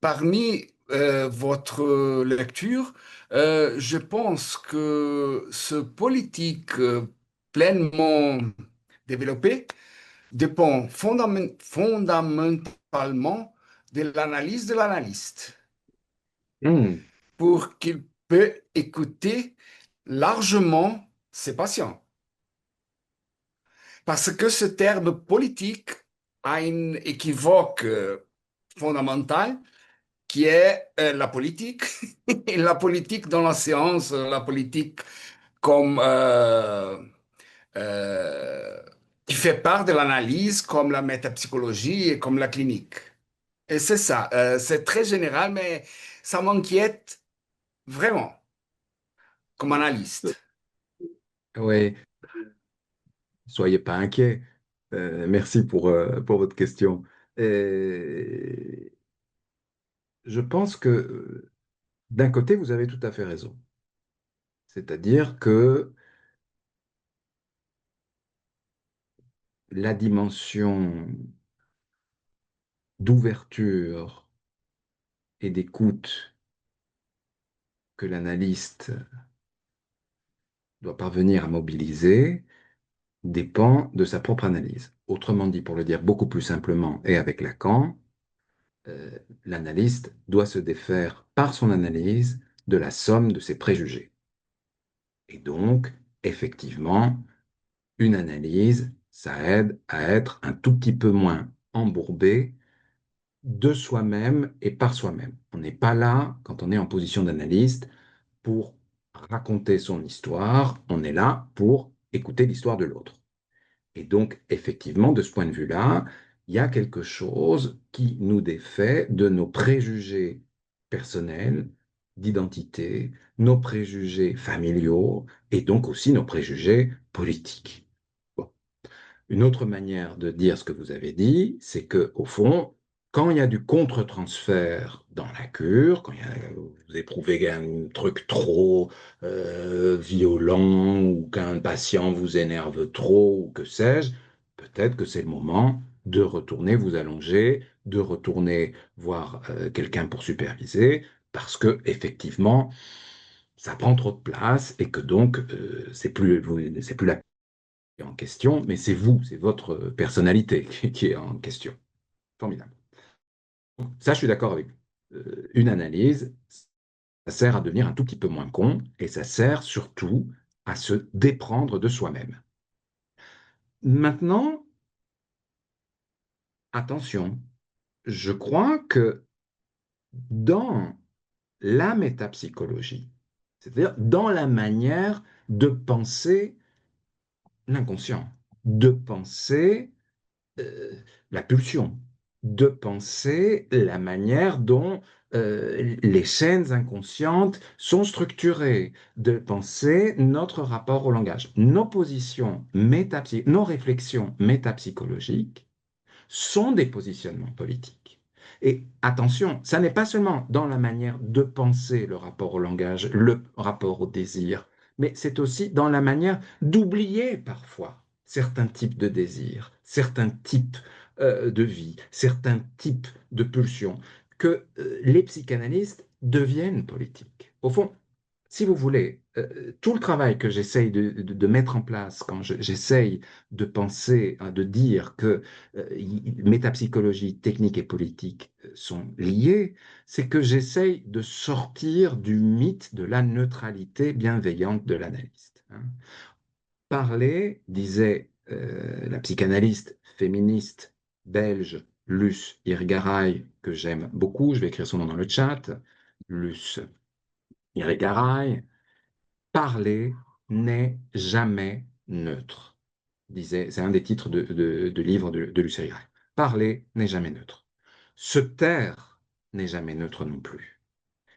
parmi votre lecture, je pense que ce politique pleinement développé dépend fondamentalement de l'analyse de l'analyste pour qu'il peut écouter largement ses patients. Parce que ce terme politique a une équivoque fondamentale qui est la politique, et la politique dans la science, la politique comme qui fait part de l'analyse comme la métapsychologie et comme la clinique. Et c'est ça, c'est très général, mais ça m'inquiète vraiment comme analyste. Oui, soyez pas inquiets. Merci pour votre question. Et je pense que d'un côté, vous avez tout à fait raison. C'est-à-dire que la dimension d'ouverture et d'écoute que l'analyste doit parvenir à mobiliser dépend de sa propre analyse. Autrement dit, pour le dire beaucoup plus simplement et avec Lacan, l'analyste doit se défaire par son analyse de la somme de ses préjugés. Et donc, effectivement, une analyse, ça aide à être un tout petit peu moins embourbé de soi-même et par soi-même. On n'est pas là, quand on est en position d'analyste, pour raconter son histoire, on est là pour écouter l'histoire de l'autre. Et donc, effectivement, de ce point de vue-là, il y a quelque chose qui nous défait de nos préjugés personnels, d'identité, nos préjugés familiaux et donc aussi nos préjugés politiques. Bon. Une autre manière de dire ce que vous avez dit, c'est que au fond, quand il y a du contre-transfert dans la cure, quand vous éprouvez un truc trop violent ou qu'un patient vous énerve trop ou que sais-je, peut-être que c'est le moment de retourner vous allonger, de retourner voir quelqu'un pour superviser, parce que effectivement, ça prend trop de place et que donc c'est plus la en question, mais c'est vous, c'est votre personnalité qui est en question. Formidable. Ça, je suis d'accord avec vous. Une analyse, ça sert à devenir un tout petit peu moins con et ça sert surtout à se déprendre de soi-même. Maintenant, attention, je crois que dans la métapsychologie, c'est-à-dire dans la manière de penser l'inconscient, de penser la pulsion, de penser la manière dont les chaînes inconscientes sont structurées, de penser notre rapport au langage. Nos réflexions métapsychologiques sont des positionnements politiques. Et attention, ça n'est pas seulement dans la manière de penser le rapport au langage, le rapport au désir, mais c'est aussi dans la manière d'oublier parfois certains types de désirs, certains types de vie, certains types de pulsions, que les psychanalystes deviennent politiques. Au fond, si vous voulez, tout le travail que j'essaye de mettre en place quand j'essaye de penser, hein, de dire que métapsychologie, technique et politique sont liées, c'est que j'essaye de sortir du mythe de la neutralité bienveillante de l'analyste. Hein. Parler, disait la psychanalyste féministe belge Luce Irigaray, que j'aime beaucoup, je vais écrire son nom dans le chat, Luce Irigaray, parler n'est jamais neutre, disait, c'est un des titres de livre de Luce Irigaray. Parler n'est jamais neutre. Se taire n'est jamais neutre non plus.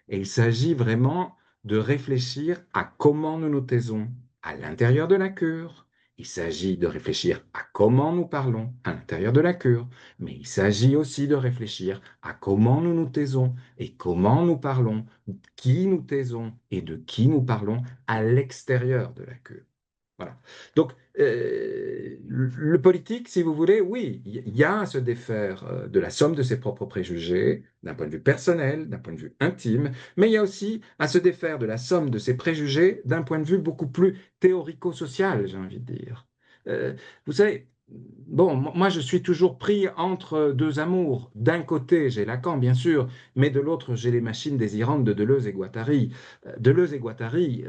Et il s'agit vraiment de réfléchir à comment nous nous taisons à l'intérieur de la cure. Il s'agit de réfléchir à comment nous parlons à l'intérieur de la cure, mais il s'agit aussi de réfléchir à comment nous nous taisons et comment nous parlons, qui nous taisons et de qui nous parlons à l'extérieur de la cure. Voilà. Donc, le politique, si vous voulez, oui, il y a à se défaire de la somme de ses propres préjugés, d'un point de vue personnel, d'un point de vue intime, mais il y a aussi à se défaire de la somme de ses préjugés d'un point de vue beaucoup plus théorico-social, j'ai envie de dire. Vous savez, bon, moi je suis toujours pris entre deux amours. D'un côté, j'ai Lacan, bien sûr, mais de l'autre, j'ai les machines désirantes de Deleuze et Guattari. Deleuze et Guattari,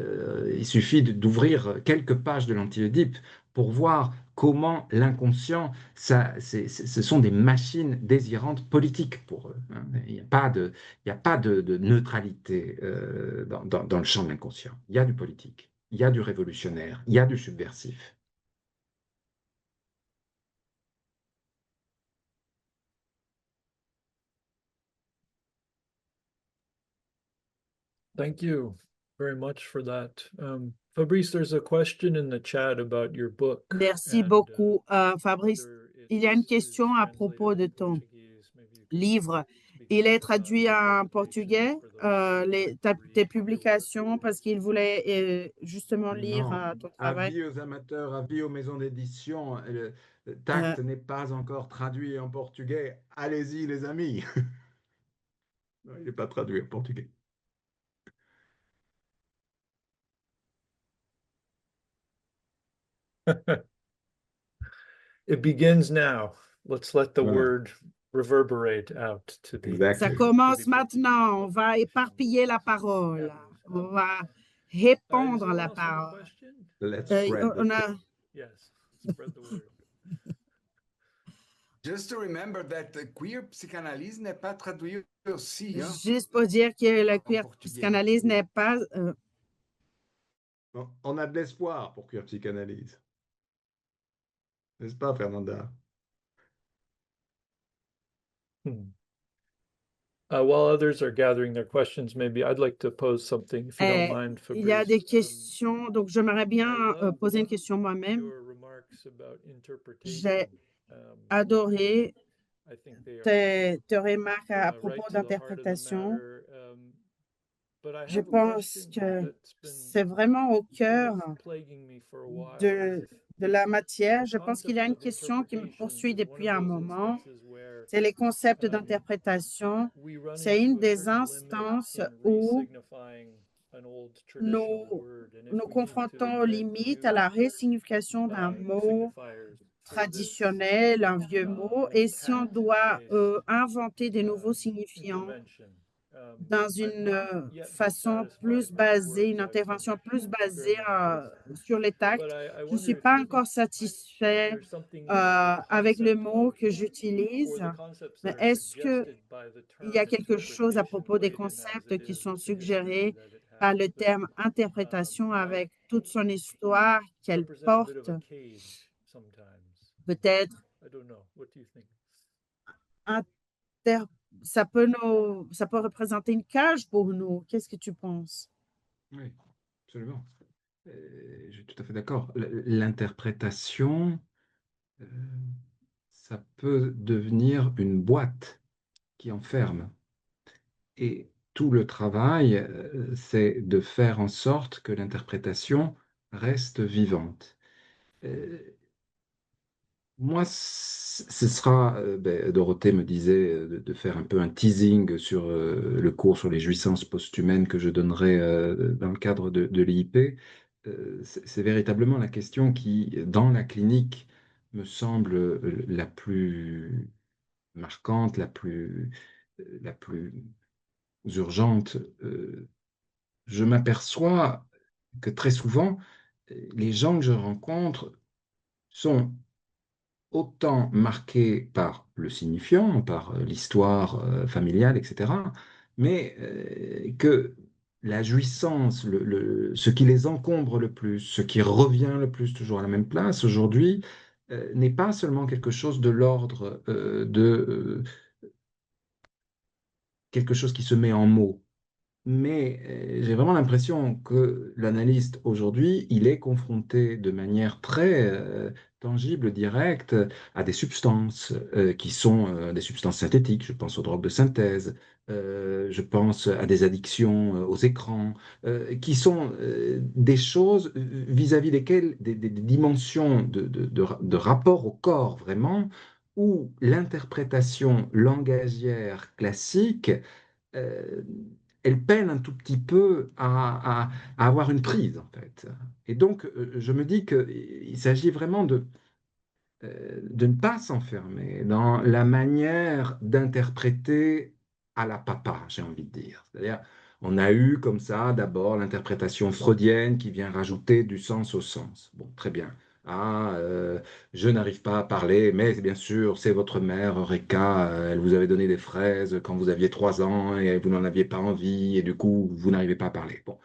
il suffit d'ouvrir quelques pages de l'Anti-Oedipe pour voir comment l'inconscient, ce sont des machines désirantes politiques pour eux. Hein. Il n'y a pas de neutralité dans le champ de l'inconscient. Il y a du politique, il y a du révolutionnaire, il y a du subversif. Thank you very much for that. Fabrice, there's a question in the chat about your book. Merci and, beaucoup, Fabrice. whether Il y a une it's question à propos de translated in ton Portuguese. Maybe you could livre. speak Il est to, traduit the en publication portugais, for those who would tes read your work. publications, parce qu'il voulait justement lire Non, ton travail. avis aux amateurs, avis aux maisons d'édition. Le Tact n'est pas encore traduit en portugais. Allez-y, les amis. Non, il n'est pas traduit en portugais. It begins now. Let's let the Voilà. word reverberate out to the. Ça Exactly. commence maintenant. On va éparpiller la parole. On va répandre Anyone la else have a parole. question? Let's spread the On a, Yes, spread the word. Just to remember that queer psychanalyse n'est pas traduit aussi. Hein? juste pour dire que la queer portugais. psychanalyse n'est pas Bon, on a de l'espoir pour Queer Psychanalyse. N'est-ce pas, Fernanda? While others are gathering their questions, maybe I'd like to pose something, if you don't mind, il y a des Fabrice. questions, donc j'aimerais bien I love poser une question moi-même. Your remarks about J'ai interpretation. adoré I think they are tes remarques à right propos to the heart of the d'interprétation. matter. But I Je have a pense question que that's been c'est vraiment au sort cœur of plaguing me for a while. de la matière. The Je pense qu'il y a une concept of question qui me interpretation poursuit is one depuis of un those moment. instances where C'est les concepts um, d'interprétation. we run C'est into une a des certain limit instances in où resignifying an old traditional nous word. And if nous we need confrontons to aux invent limites à la resignification d'un mot signifiers for this, traditionnel, un vieux mot, et si on doit inventer des nouveaux signifiants intervention, dans I've une not yet been façon satisfied plus with the basée, words une I've intervention been plus basée comparing with. sur les But tacts, I je ne wonder suis if pas you encore think satisfait there's something in the avec le concept mot of, que or j'utilise, the concepts mais that are est-ce qu'il suggested by the y term a quelque chose à interpretation, propos des laden as concepts it qui is sont with the history suggérés that it par has, le that, terme interprétation might avec toute son histoire qu'elle represent a bit of porte, a cage sometimes? peut-être I don't know. What do you think? inter- ça peut représenter une cage pour nous. Qu'est-ce que tu penses? Oui, absolument. Je suis tout à fait d'accord. L'interprétation, ça peut devenir une boîte qui enferme. Et tout le travail, c'est de faire en sorte que l'interprétation reste vivante. Moi, ce sera, Dorothée me disait de faire un peu un teasing sur le cours sur les jouissances post-humaines que je donnerai dans le cadre de l'IIP. C'est véritablement la question qui, dans la clinique, me semble la plus marquante, la plus urgente. Je m'aperçois que très souvent, les gens que je rencontre sont autant marqués par le signifiant, par l'histoire familiale, etc., mais que la jouissance, ce qui les encombre le plus, ce qui revient le plus toujours à la même place aujourd'hui, n'est pas seulement quelque chose de l'ordre de quelque chose qui se met en mots, mais j'ai vraiment l'impression que l'analyste aujourd'hui, il est confronté de manière très tangible, directe, à des substances qui sont des substances synthétiques. Je pense aux drogues de synthèse, je pense à des addictions aux écrans, qui sont des choses vis-à-vis desquelles des dimensions de rapport au corps vraiment, où l'interprétation langagière classique euh, elle peine un tout petit peu à avoir une prise, en fait. Et donc, je me dis qu'il s'agit vraiment de ne pas s'enfermer dans la manière d'interpréter à la papa, j'ai envie de dire. C'est-à-dire, on a eu comme ça d'abord l'interprétation freudienne qui vient rajouter du sens au sens. Bon, très bien. Ah, je n'arrive pas à parler, mais bien sûr, c'est votre mère, Eureka, elle vous avait donné des fraises quand vous aviez 3 ans et vous n'en aviez pas envie, et du coup, vous n'arrivez pas à parler. Bon,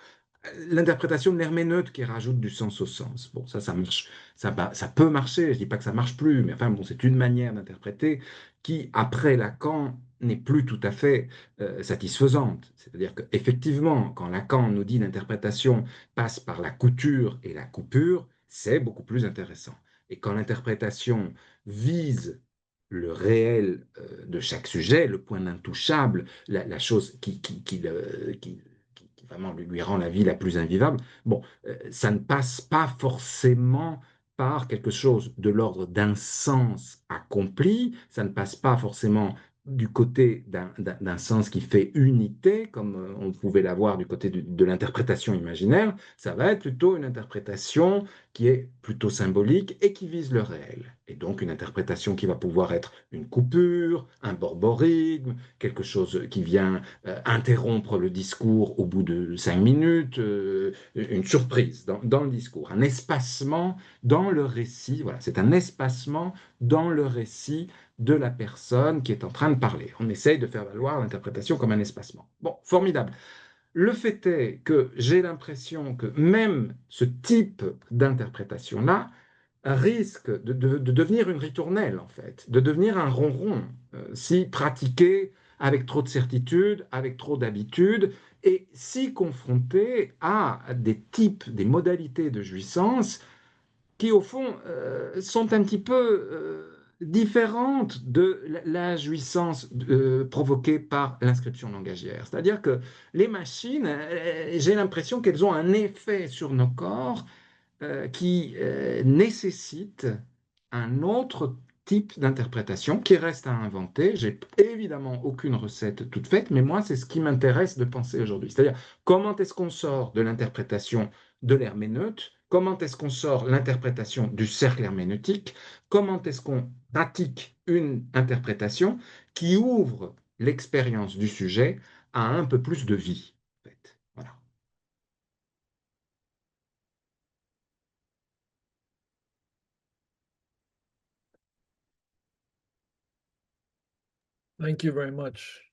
l'interprétation de l'herméneute qui rajoute du sens au sens. Bon, ça marche, ça peut marcher, je dis pas que ça marche plus, mais enfin, bon, c'est une manière d'interpréter qui, après Lacan, n'est plus tout à fait satisfaisante. C'est-à-dire qu'effectivement, quand Lacan nous dit l'interprétation passe par la couture et la coupure, c'est beaucoup plus intéressant. Et quand l'interprétation vise le réel de chaque sujet, le point intouchable, la chose qui vraiment lui rend la vie la plus invivable, bon, ça ne passe pas forcément par quelque chose de l'ordre d'un sens accompli, ça ne passe pas forcément du côté d'un sens qui fait unité, comme on pouvait l'avoir du côté de l'interprétation imaginaire, ça va être plutôt une interprétation qui est plutôt symbolique et qui vise le réel. Et donc une interprétation qui va pouvoir être une coupure, un borborigme, quelque chose qui vient interrompre le discours au bout de 5 minutes, une surprise dans le discours, un espacement dans le récit. Voilà, c'est un espacement dans le récit de la personne qui est en train de parler. On essaye de faire valoir l'interprétation comme un espacement. Bon, formidable. Le fait est que j'ai l'impression que même ce type d'interprétation-là risque de devenir une ritournelle, en fait, de devenir un ronron, si pratiqué avec trop de certitude, avec trop d'habitude, et si confronté à des types, des modalités de jouissance qui, au fond, sont un petit peu différentes de la jouissance provoquée par l'inscription langagière. C'est-à-dire que les machines, j'ai l'impression qu'elles ont un effet sur nos corps qui nécessite un autre type d'interprétation qui reste à inventer. J'ai évidemment aucune recette toute faite, mais moi, c'est ce qui m'intéresse de penser aujourd'hui. C'est-à-dire, comment est-ce qu'on sort de l'interprétation de l'herméneute? Comment est-ce qu'on sort l'interprétation du cercle herméneutique? Comment est-ce qu'on pratique une interprétation qui ouvre l'expérience du sujet à un peu plus de vie, en fait. Voilà. Thank you very much.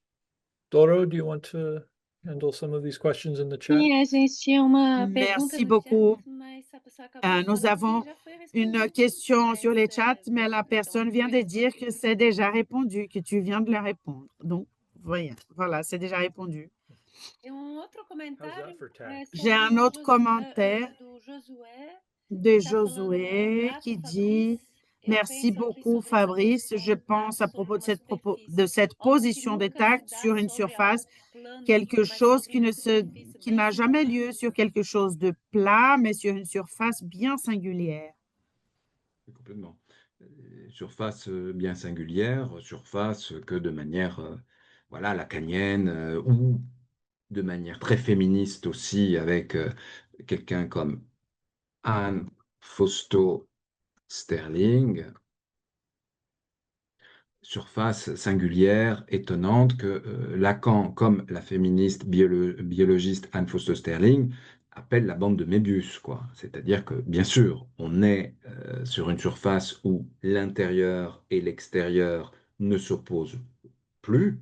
Doro, do you want to handle some of these questions in the chat? Sim, a gente tinha uma pergunta Merci no beaucoup. chat, mas a pessoa acabou de Nous falar avons que já foi une respondido. question sur les chats, mais la Então, personne vient de foi dire que respondido. c'est déjà répondu, que tu viens de le répondre. Donc, voilà, c'est déjà répondu. E outro How's comentário that for tact? J'ai un autre commentaire do Josué, de que tá falando Josué grato, qui dit Fabrice. Merci beaucoup, Fabrice. Je pense à propos de cette position des tacts sur une surface, quelque chose qui n'a jamais lieu sur quelque chose de plat, mais sur une surface bien singulière. Complètement. Surface bien singulière, surface que de manière voilà, lacanienne ou de manière très féministe aussi avec quelqu'un comme Anne Fausto Sterling, surface singulière, étonnante que Lacan, comme la féministe biologiste Anne Fausto Sterling, appelle la bande de Mébius, quoi. C'est-à-dire que, bien sûr, on est sur une surface où l'intérieur et l'extérieur ne s'opposent plus,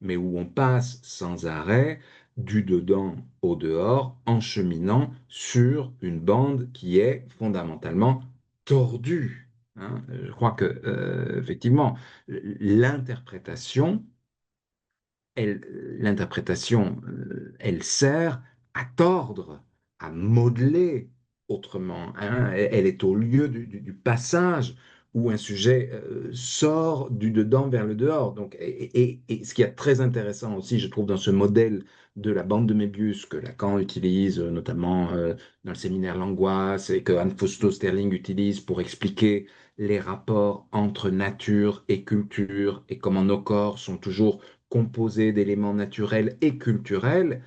mais où on passe sans arrêt du dedans au dehors en cheminant sur une bande qui est fondamentalement tordue. Hein. Je crois que, effectivement, l'interprétation, l'interprétation, elle sert à tordre, à modeler autrement. Hein. Elle est au lieu du passage où un sujet sort du dedans vers le dehors. Donc, et ce qui est très intéressant aussi, je trouve, dans ce modèle de la bande de Mébius que Lacan utilise, notamment dans le séminaire L'Angoisse, et que Anne Fausto Sterling utilise pour expliquer les rapports entre nature et culture, et comment nos corps sont toujours composés d'éléments naturels et culturels,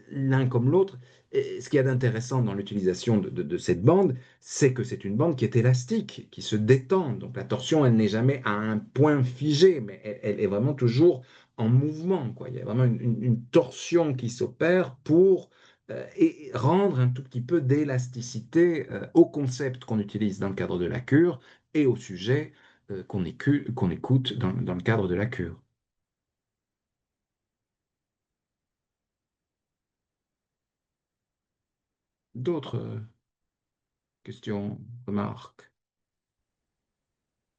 l'un comme l'autre. Et ce qu'il y a d'intéressant dans l'utilisation de cette bande, c'est que c'est une bande qui est élastique, qui se détend. Donc la torsion, elle n'est jamais à un point figé, mais elle est vraiment toujours en mouvement, quoi. Il y a vraiment une torsion qui s'opère pour et rendre un tout petit peu d'élasticité au concept qu'on utilise dans le cadre de la cure et au sujet qu'on écoute dans le cadre de la cure. D'autres questions, remarques?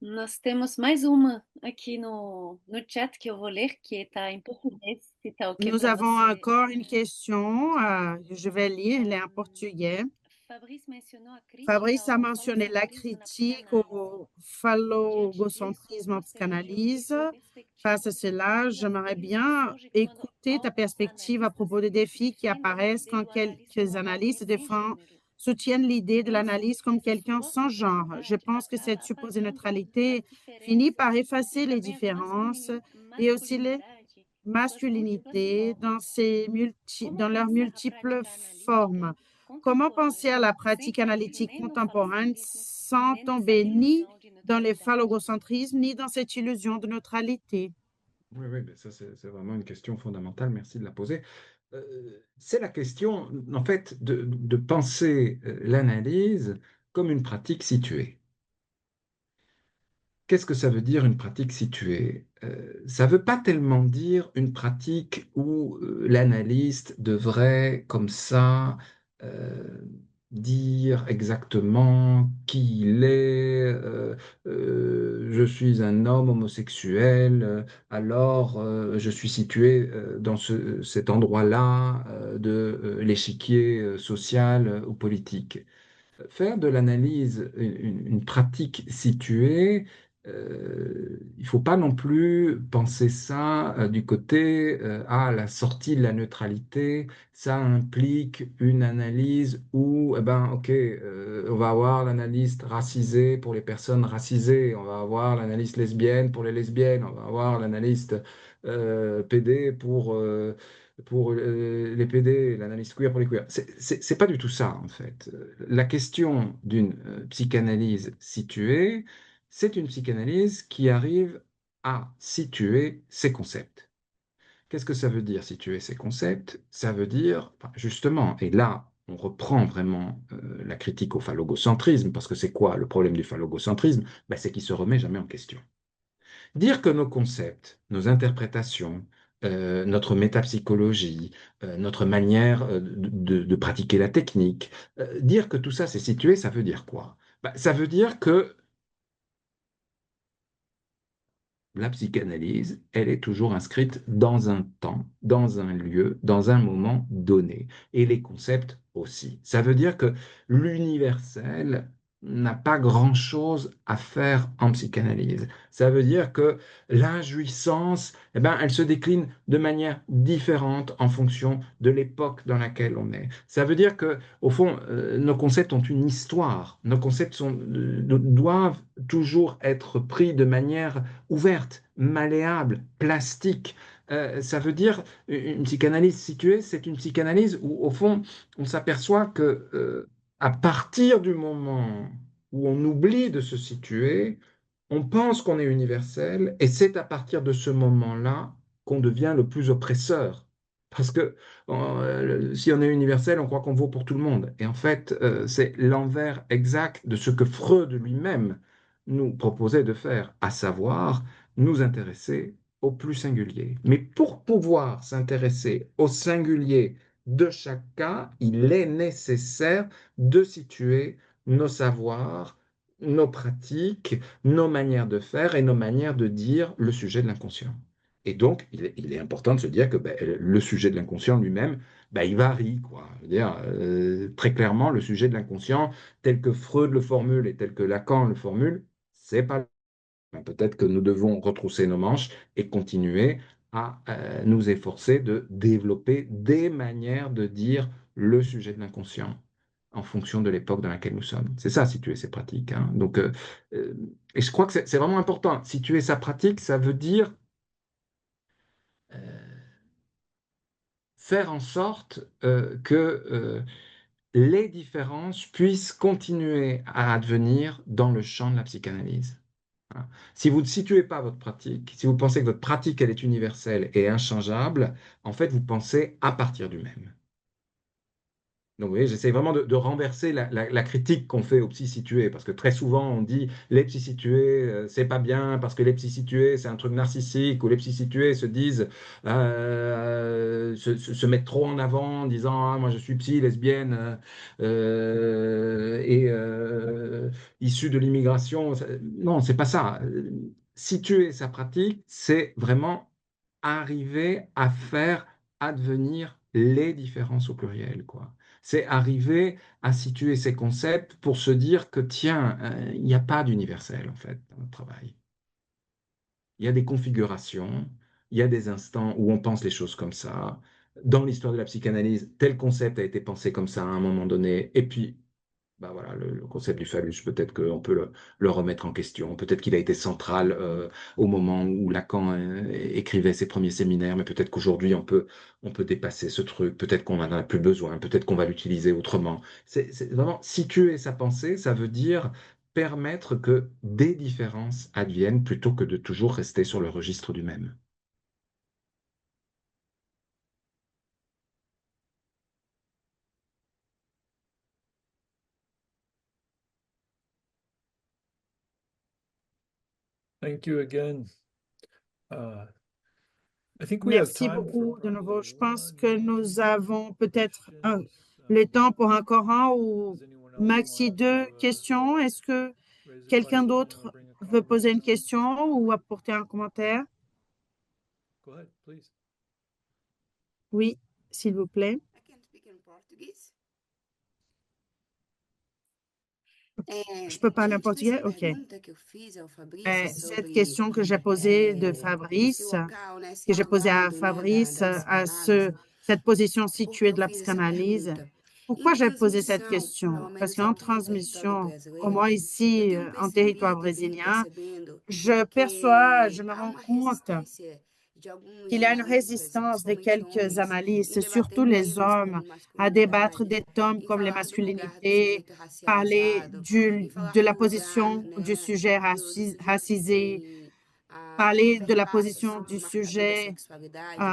Nós temos mais uma aqui no chat que eu vou ler, que está em português, se tá ok Nous para avons você. encore une question, je vais lire, elle est en portugais. Fabrice a mentionné la critique au phallogocentrisme en psychanalyse. Face à cela, j'aimerais bien écouter ta perspective à propos des défis qui apparaissent quand quelques analystes soutiennent l'idée de l'analyse comme quelqu'un sans genre. Je pense que cette supposée neutralité finit par effacer les différences et aussi les masculinités dans leurs multiples formes. Comment penser à la pratique analytique contemporaine sans tomber ni dans le phallogocentrisme, ni dans cette illusion de neutralité? Oui, oui, mais ça c'est vraiment une question fondamentale, merci de la poser. C'est la question, en fait, de penser l'analyse comme une pratique située. Qu'est-ce que ça veut dire une pratique située? Ça ne veut pas tellement dire une pratique où l'analyste devrait, comme ça, dire exactement qui il est. Je suis un homme homosexuel, alors je suis situé dans cet endroit-là de l'échiquier social ou politique. Faire de l'analyse une pratique située, il ne faut pas non plus penser ça du côté à la sortie de la neutralité. Ça implique une analyse où, eh ben, ok, on va avoir l'analyste racisé pour les personnes racisées, on va avoir l'analyste lesbienne pour les lesbiennes, on va avoir l'analyste PD pour les PD, l'analyse queer pour les queers. C'est pas du tout ça, en fait. La question d'une psychanalyse située, c'est une psychanalyse qui arrive à situer ses concepts. Qu'est-ce que ça veut dire, situer ses concepts? Ça veut dire, enfin, justement, et là, on reprend vraiment la critique au phallogocentrisme, parce que c'est quoi le problème du phallogocentrisme? Ben, c'est qu'il ne se remet jamais en question. Dire que nos concepts, nos interprétations, notre métapsychologie, notre manière de pratiquer la technique, dire que tout ça c'est situé, ça veut dire quoi? Ben, ça veut dire que la psychanalyse, elle est toujours inscrite dans un temps, dans un lieu, dans un moment donné. Et les concepts aussi. Ça veut dire que l'universel n'a pas grand-chose à faire en psychanalyse. Ça veut dire que l'injouissance, eh ben, elle se décline de manière différente en fonction de l'époque dans laquelle on est. Ça veut dire que, au fond, nos concepts ont une histoire. Nos concepts doivent toujours être pris de manière ouverte, malléable, plastique. Ça veut dire une psychanalyse située, c'est une psychanalyse où, au fond, on s'aperçoit que à partir du moment où on oublie de se situer, on pense qu'on est universel et c'est à partir de ce moment-là qu'on devient le plus oppresseur. Parce que si on est universel, on croit qu'on vaut pour tout le monde. Et en fait, c'est l'envers exact de ce que Freud lui-même nous proposait de faire, à savoir nous intéresser au plus singulier. Mais pour pouvoir s'intéresser au singulier de chaque cas, il est nécessaire de situer nos savoirs, nos pratiques, nos manières de faire et nos manières de dire le sujet de l'inconscient. Et donc, il est important de se dire que ben, le sujet de l'inconscient lui-même, ben, il varie, quoi. Je veux dire, très clairement, le sujet de l'inconscient, tel que Freud le formule et tel que Lacan le formule, c'est pas. Peut-être que nous devons retrousser nos manches et continuer à nous efforcer de développer des manières de dire le sujet de l'inconscient en fonction de l'époque dans laquelle nous sommes. C'est ça, situer ses pratiques, hein. Donc, et je crois que c'est vraiment important. Situer sa pratique, ça veut dire faire en sorte que les différences puissent continuer à advenir dans le champ de la psychanalyse. Voilà. Si vous ne situez pas votre pratique, si vous pensez que votre pratique, elle est universelle et inchangeable, en fait, vous pensez à partir du même. Donc, vous voyez, j'essaie vraiment de renverser la critique qu'on fait aux psy-situés, parce que très souvent, on dit les psy-situés, c'est pas bien, parce que les psy-situés, c'est un truc narcissique, ou les psy-situés se disent, se mettent trop en avant, en disant, ah, moi je suis psy, lesbienne, et issue de l'immigration. Non, c'est pas ça. Situer sa pratique, c'est vraiment arriver à faire advenir les différences au pluriel, quoi. C'est arriver à situer ces concepts pour se dire que, tiens, il n'y a pas d'universel, en fait, dans notre travail. Il y a des configurations, il y a des instants où on pense les choses comme ça. Dans l'histoire de la psychanalyse, tel concept a été pensé comme ça à un moment donné, et puis bah voilà, le concept du phallus, peut-être qu'on peut le remettre en question. Peut-être qu'il a été central au moment où Lacan écrivait ses premiers séminaires, mais peut-être qu'aujourd'hui, on peut dépasser ce truc. Peut-être qu'on n'en a plus besoin. Peut-être qu'on va l'utiliser autrement. C'est vraiment situer sa pensée, ça veut dire permettre que des différences adviennent plutôt que de toujours rester sur le registre du même. Thank you again. I think we have Merci time beaucoup for de nouveau. probably Je pense one que or nous two avons peut-être questions. le temps pour encore un ou Does anyone else maxi want deux to questions. Est-ce que raise a quelqu'un question or d'autre bring a veut poser une comment? question ou apporter un commentaire? Go ahead, please. Oui, s'il vous plaît. I can speak in Portuguese. Je peux parler en Diante portugais? dessa OK. pergunta que eu fiz ao Fabrício Cette sobre question que j'ai posée de esse Fabrice, local, né, que j'ai posée à situado, né, Fabrice, da à psicanálise, cette position por que située eu de la fiz essa psychanalyse. pergunta? Pourquoi Em j'ai posé cette transmissão, question? pelo Parce menos qu'en aqui no território transmission, au brasileiro, moins eu ici, tenho en territoire percebido, venho brésilien, percebendo je perçois, que je me há rends uma compte resistência de alguns qu'il y a une analistas, e résistance de principalmente quelques homens, em analystes, debater surtout les temas hommes, como à débattre masculinidade, des thèmes em comme les falar do lugar do masculinités, sujeito parler racializado, em de falar la do lugar, position du né, sujet do sujeito que racisé, tem que parler de la perpassa position sobre du o marcador da sujet sexualidade. E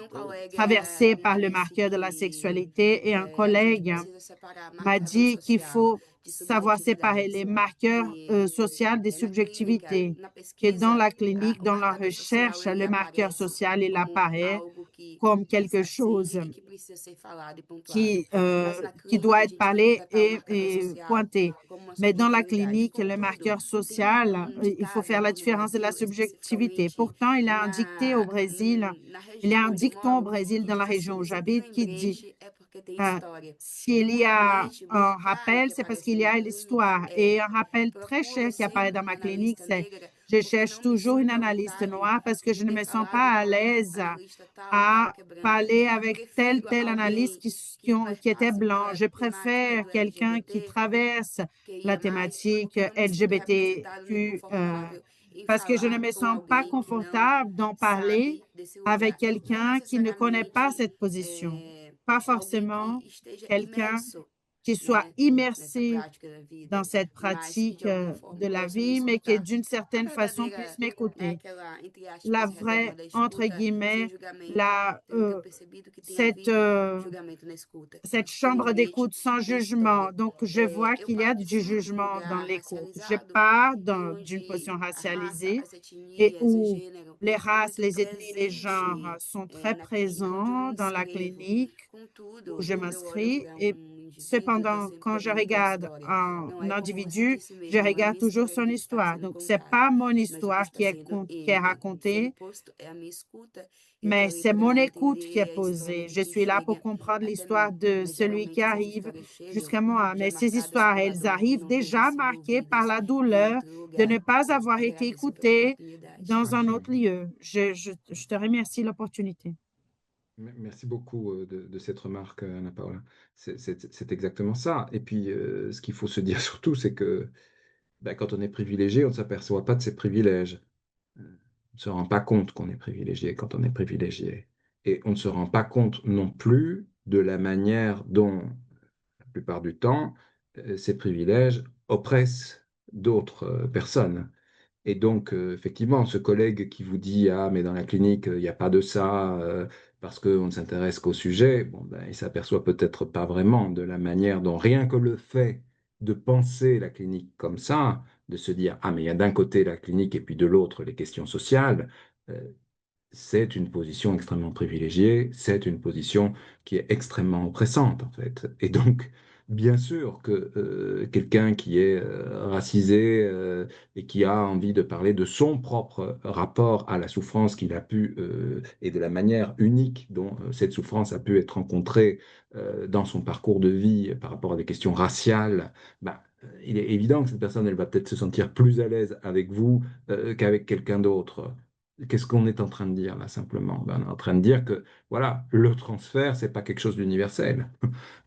um colega traversé me par le disse marqueur de la que sexualité. Et un a gente collègue precisa separar m'a marcador dit qu'il social faut de savoir séparer subjetividades, les marqueurs sociaux des que na clínica, subjectivités, na que dans pesquisa, la clinique, o dans la marcador social recherche, ele le marqueur aparece social, il como apparaît algo que comme quelque precisa chose ser e que precisa ser falado e pontuado. Mas na qui clínica doit a être gente tem que parlé tratar o marcador et social pointé. como uma Mais dans la subjetividade. clinique, le Contudo, marqueur tem social, il faut ditado faire la aqui no différence de la Brasil, subjectivité. especificamente Pourtant, il y a un dicté au Brésil, na il y a região un onde eu dicton au moro, Brésil que dans diz la région assim: où se tem j'habite qui dit lembrete é porque s'il y a un rappel, c'est parce qu'il y a l'histoire. Et un rappel très cher qui apparaît dans ma clinique, c'est je cherche toujours une analyste noire parce que je ne me sens pas à l'aise à parler avec tel analyste qui était blanc. Je préfère quelqu'un qui traverse la thématique LGBTQ parce que je ne me sens pas confortable d'en parler avec quelqu'un qui ne connaît pas cette position. Pas forcément quelqu'un qui soit immersé dans cette pratique de la vie, mais qui d'une certaine façon puisse m'écouter. La vraie, entre guillemets, cette chambre d'écoute sans jugement. Donc, je vois qu'il y a du jugement dans l'écoute. Je pars d'une position racialisée et où les races, les ethnies, les genres sont très présents dans la clinique où je m'inscris. Et cependant, quand je regarde un individu, je regarde toujours son histoire. Donc, ce n'est pas mon histoire qui est racontée, mais c'est mon écoute qui est posée. Je suis là pour comprendre l'histoire de celui qui arrive jusqu'à moi. Mais ces histoires, elles arrivent déjà marquées par la douleur de ne pas avoir été écoutées dans un autre lieu. Je te remercie l'opportunité. Merci beaucoup de cette remarque, Anna Paula. C'est exactement ça. Et puis, ce qu'il faut se dire surtout, c'est que quand on est privilégié, on ne s'aperçoit pas de ses privilèges. On ne se rend pas compte qu'on est privilégié quand on est privilégié. Et on ne se rend pas compte non plus de la manière dont, la plupart du temps, ces privilèges oppressent d'autres personnes. Et donc, effectivement, ce collègue qui vous dit, ah, mais dans la clinique, il n'y a pas de ça, parce qu'on ne s'intéresse qu'au sujet, bon, ben, il s'aperçoit peut-être pas vraiment de la manière dont rien que le fait de penser la clinique comme ça, de se dire, ah, mais il y a d'un côté la clinique et puis de l'autre les questions sociales, euh, c'est une position extrêmement privilégiée, c'est une position qui est extrêmement oppressante, en fait. Et donc, bien sûr que quelqu'un qui est racisé et qui a envie de parler de son propre rapport à la souffrance qu'il a pu, et de la manière unique dont cette souffrance a pu être rencontrée dans son parcours de vie par rapport à des questions raciales, bah, il est évident que cette personne, elle va peut-être se sentir plus à l'aise avec vous qu'avec quelqu'un d'autre. Qu'est-ce qu'on est en train de dire là simplement? Ben, on est en train de dire que voilà, le transfert, c'est pas quelque chose d'universel.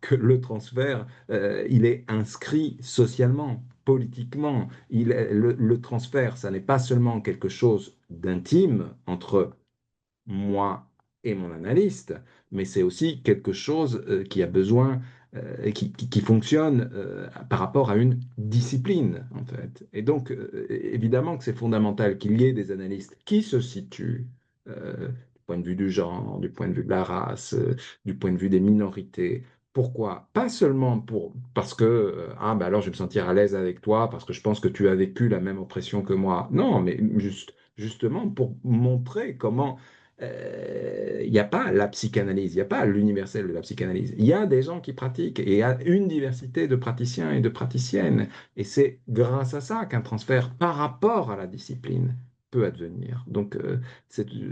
Que le transfert, il est inscrit socialement, politiquement. Le transfert, ça n'est pas seulement quelque chose d'intime entre moi et mon analyste, mais c'est aussi quelque chose qui a besoin, qui fonctionne par rapport à une discipline, en fait. Et donc, évidemment que c'est fondamental qu'il y ait des analystes qui se situent du point de vue du genre, du point de vue de la race, du point de vue des minorités. Pourquoi? Pas seulement parce que, ah, ben alors je vais me sentir à l'aise avec toi, parce que je pense que tu as vécu la même oppression que moi. Non, mais justement pour montrer comment il n'y a pas la psychanalyse, il n'y a pas l'universel de la psychanalyse. Il y a des gens qui pratiquent et il y a une diversité de praticiens et de praticiennes. Et c'est grâce à ça qu'un transfert par rapport à la discipline peut advenir. Donc,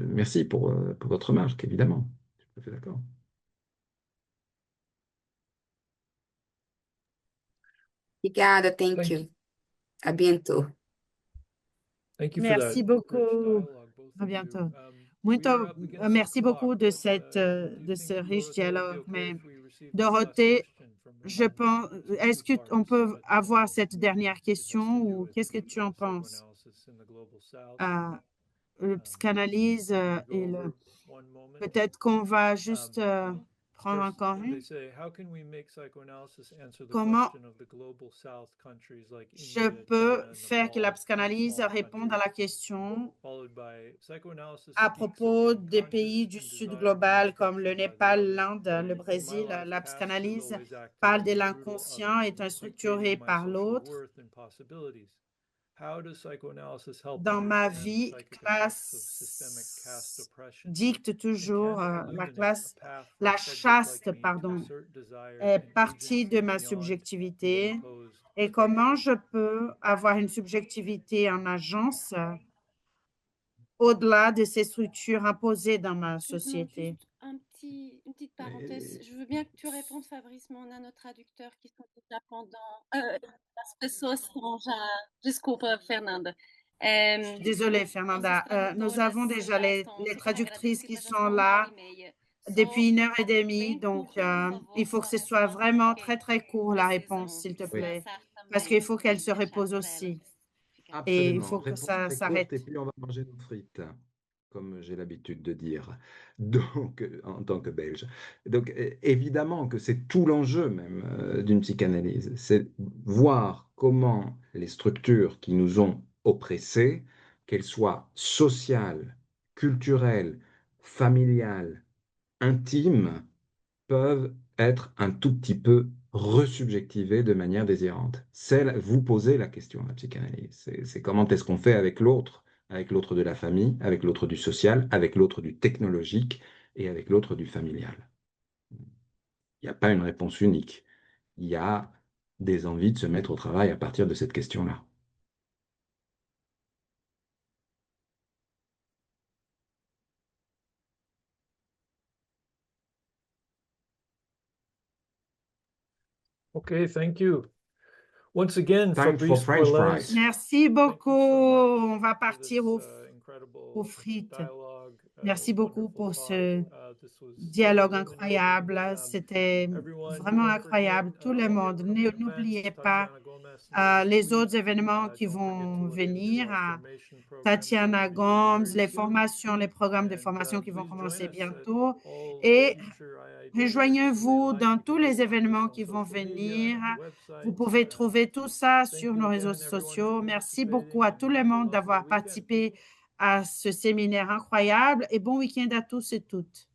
merci pour votre remarque, évidemment. Je suis tout à fait d'accord. Obrigada, thank Thank you. À bientôt. Thank you for Merci that beaucoup. rich dialogue, both À of you. bientôt. We Muito, are up against the merci clock, beaucoup de but do you ce think, riche Dorothée, it'd be dialogue. okay Mais if we received this last Dorothée, question from je Ramon? pense, It's est-ce two qu'on parts, peut but avoir cette dernière it has question to do ou with qu'est-ce que tu en penses? psychoanalysis in the Global South. Le psychanalyse Go et over one moment. peut-être qu'on va juste prendre First, encore they une. say, how can we make psychoanalysis answer the Comment question of the Global South countries like je India, peux China, faire que la Nepal, and psychanalyse small réponde à la countries? question Followed by psychoanalysis à speaks of propos the des pays unconscious du and Sud desire to be global comme le structured by the Népal, other. l'Inde, le In my Brésil. life, La past is psychanalyse always acted parle as de the brutal l'inconscient, others, est structuré dictating my par social l'autre. worth and possibilities. How does psychoanalysis help Dans ma understand the vie, psychic effects of systemic caste classe oppression? dicte And toujours can it la illuminate a classe, path for la a subject chaste, like me to pardon, assert desire est and partie de agency ma beyond the subjectivité. imposed Et comment je structures? peux avoir une subjectivité en agence au-delà de ces structures imposées dans ma société? une petite parenthèse. Je veux bien que tu répondes, Fabrice, mais on a nos traducteurs qui sont déjà pendant. As pessoas estão já. Desculpa, Fernanda. Désolée, Fernanda. Nous avons déjà les traductrices qui sont là depuis 1h30, donc il faut que ce soit vraiment très, très court la réponse, s'il te plaît, parce qu'il faut qu'elle se repose aussi. Et il Absolument. faut que Réponse ça très courte s'arrête. et puis on va manger nos frites, comme j'ai l'habitude de dire, donc, en tant que Belge. Donc, évidemment que c'est tout l'enjeu même d'une psychanalyse, c'est voir comment les structures qui nous ont oppressés, qu'elles soient sociales, culturelles, familiales, intimes, peuvent être un tout petit peu resubjectivées de manière désirante. Vous posez la question, la psychanalyse. C'est comment est-ce qu'on fait avec l'autre de la famille, avec l'autre du social, avec l'autre du technologique et avec l'autre du familial. Il n'y a pas une réponse unique. Il y a des envies de se mettre au travail à partir de cette question-là. Okay, thank you. Once again, Time for Fabrice French Boilez, fries. Merci beaucoup. On va for partir this, aux incredible frites. dialogue, Merci beaucoup pour wonderful ce talk. This was dialogue illuminating. incroyable. C'était Everyone, vraiment don't incroyable. forget, Tout le all the monde, upcoming n'oubliez events, pas Tatiana Gomez next les week. autres événements qui Don't forget vont to look into venir. our formation programs that Tatiana will be beginning Gomes, very les soon. formations, les programmes de And, formation qui vont please join commencer us at bientôt. all Et future IID events. rejoignez-vous Like, dans you tous can les also find us événements on qui vont social media, venir. on the Vous website. pouvez trouver tout ça Thank sur you nos again, réseaux everyone, sociaux. for Merci participating, beaucoup à tout and le have a monde lovely d'avoir weekend. participé à ce séminaire incroyable et bon week-end à tous et toutes.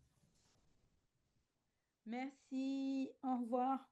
Merci, au revoir.